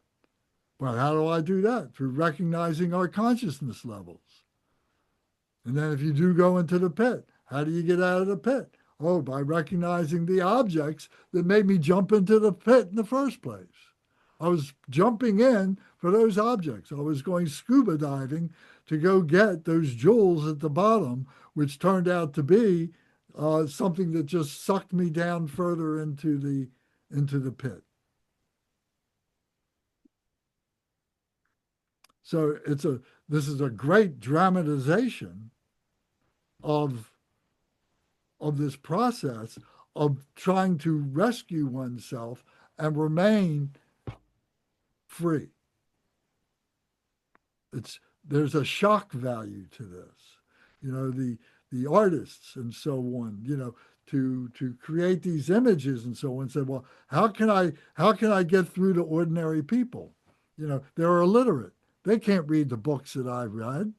Well, how do I do that? Through recognizing our consciousness levels. And then if you do go into the pit, how do you get out of the pit? Oh, by recognizing the objects that made me jump into the pit in the first place. I was jumping in for those objects. I was going scuba diving to go get those jewels at the bottom, which turned out to be something that just sucked me down further into the pit. So this is a great dramatization of this process of trying to rescue oneself and remain free. There's a shock value to this. The artists and so on, to create these images and so on, say, well, how can I get through to ordinary people? They're illiterate. They can't read the books that I've read,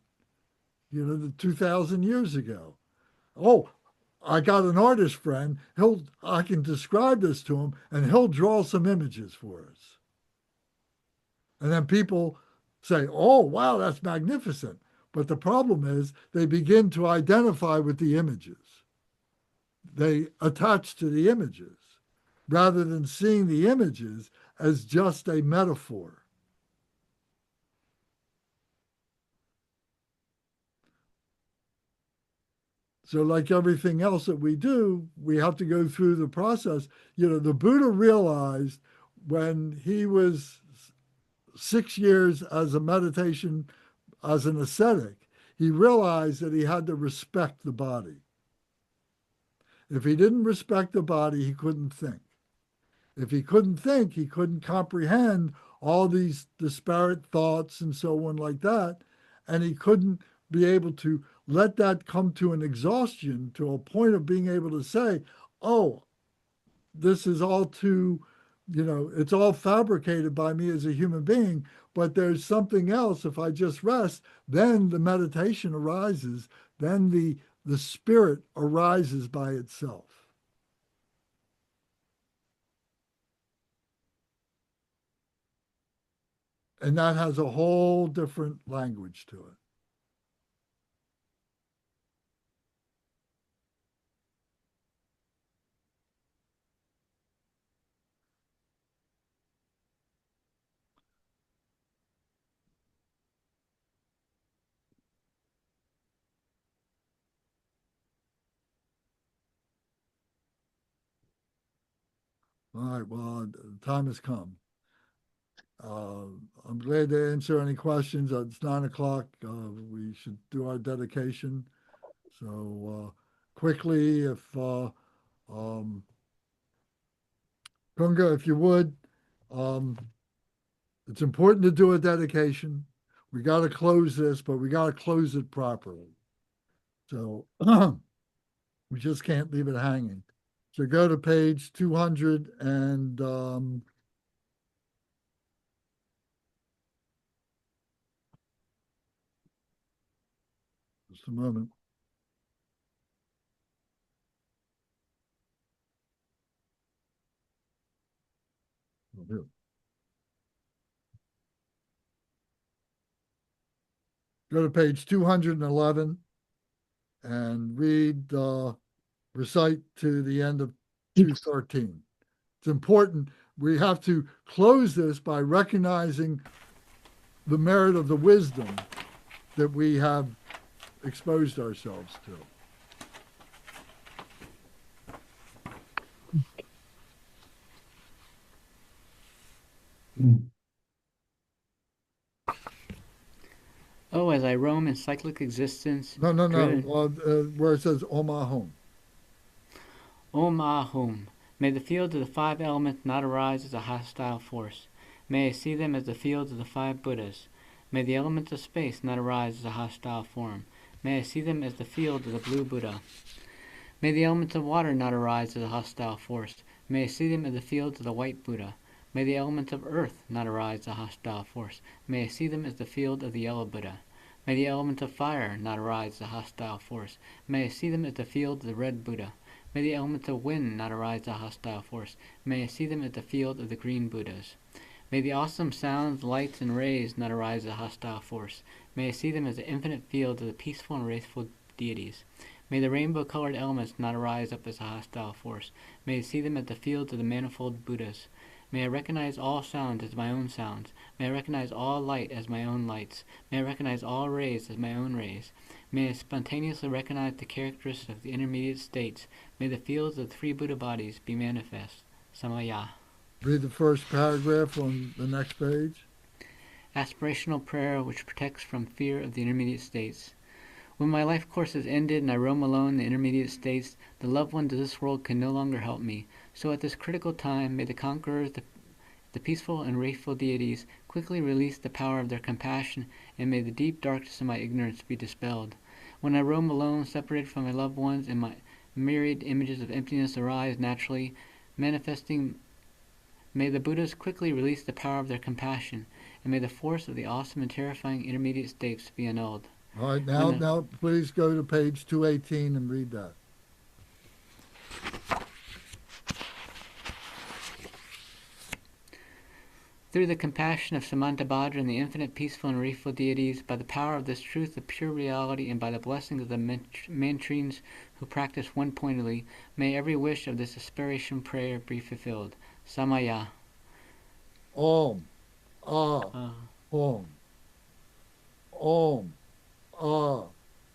the 2,000 years ago. Oh, I got an artist friend. I can describe this to him, and he'll draw some images for us. And then people say, oh, wow, that's magnificent. But the problem is they begin to identify with the images. They attach to the images rather than seeing the images as just a metaphor. So like everything else that we do, we have to go through the process. The Buddha realized when he was 6 years as a meditation, as an ascetic, he realized that he had to respect the body. If he didn't respect the body, he couldn't think. If he couldn't think, he couldn't comprehend all these disparate thoughts and so on like that. And he couldn't be able to let that come to an exhaustion, to a point of being able to say, oh, this is all too, it's all fabricated by me as a human being, but there's something else. If I just rest, then the meditation arises, then the spirit arises by itself. And that has a whole different language to it. All right, well, the time has come. I'm glad to answer any questions. It's 9 o'clock. We should do our dedication. So quickly, if Kunga, if you would, it's important to do a dedication. We got to close this, but we got to close it properly. So we just can't leave it hanging. So go to page 200 and just a moment. Go to page 211 and read, recite to the end of 213. It's important. We have to close this by recognizing the merit of the wisdom that we have exposed ourselves to. Oh, as I roam in cyclic existence. No. Where it says Om Ahom. Om Ahum. May the fields of the 5 elements not arise as a hostile force. May I see them as the fields of the 5 Buddhas. May the elements of space not arise as a hostile form. May I see them as the field of the Blue Buddha. May the elements of water not arise as a hostile force. May I see them as the fields of the White Buddha. May the elements of earth not arise as a hostile force. May I see them as the field of the Yellow Buddha. May the elements of fire not arise as a hostile force. May I see them as the field of the Red Buddha. May the elements of wind not arise as a hostile force. May I see them as the field of the Green Buddhas. May the awesome sounds, lights, and rays not arise as a hostile force. May I see them as the infinite field of the peaceful and wrathful deities. May the rainbow-colored elements not arise up as a hostile force. May I see them as the fields of the manifold Buddhas. May I recognize all sounds as my own sounds. May I recognize all light as my own lights. May I recognize all rays as my own rays. May I spontaneously recognize the characteristics of the intermediate states. May the fields of the 3 Buddha bodies be manifest. Samaya. Read the first paragraph on the next page. Aspirational prayer which protects from fear of the intermediate states. When my life course is ended and I roam alone in the intermediate states, the loved ones of this world can no longer help me. So at this critical time, may the conquerors, the peaceful and wrathful deities, quickly release the power of their compassion, and may the deep darkness of my ignorance be dispelled. When I roam alone, separated from my loved ones, and my myriad images of emptiness arise naturally, manifesting, may the Buddhas quickly release the power of their compassion, and may the force of the awesome and terrifying intermediate states be annulled. All right, now please go to page 218 and read that. Through the compassion of Samantabhadra and the infinite peaceful and wrathful deities, by the power of this truth of pure reality, and by the blessings of the mantrines who practice one-pointedly, may every wish of this aspiration prayer be fulfilled. Samaya. Om. Ah. Hum. Om. Ah.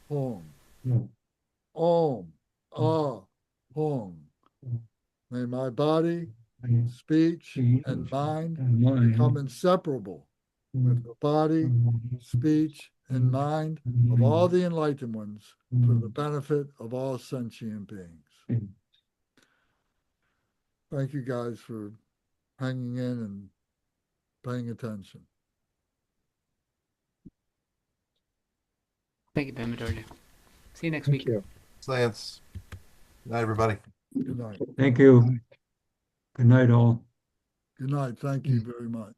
Hum. Om. Ah. Hum. May my body, speech, and mind become inseparable with the body, speech, and mind of all the enlightened ones for the benefit of all sentient beings. Thank you guys for hanging in and paying attention. Thank you, Bhima. See you next Thank week. you. Lance. Good night, everybody. Good night. Thank you. Good night, all. Good night. Thank you very much.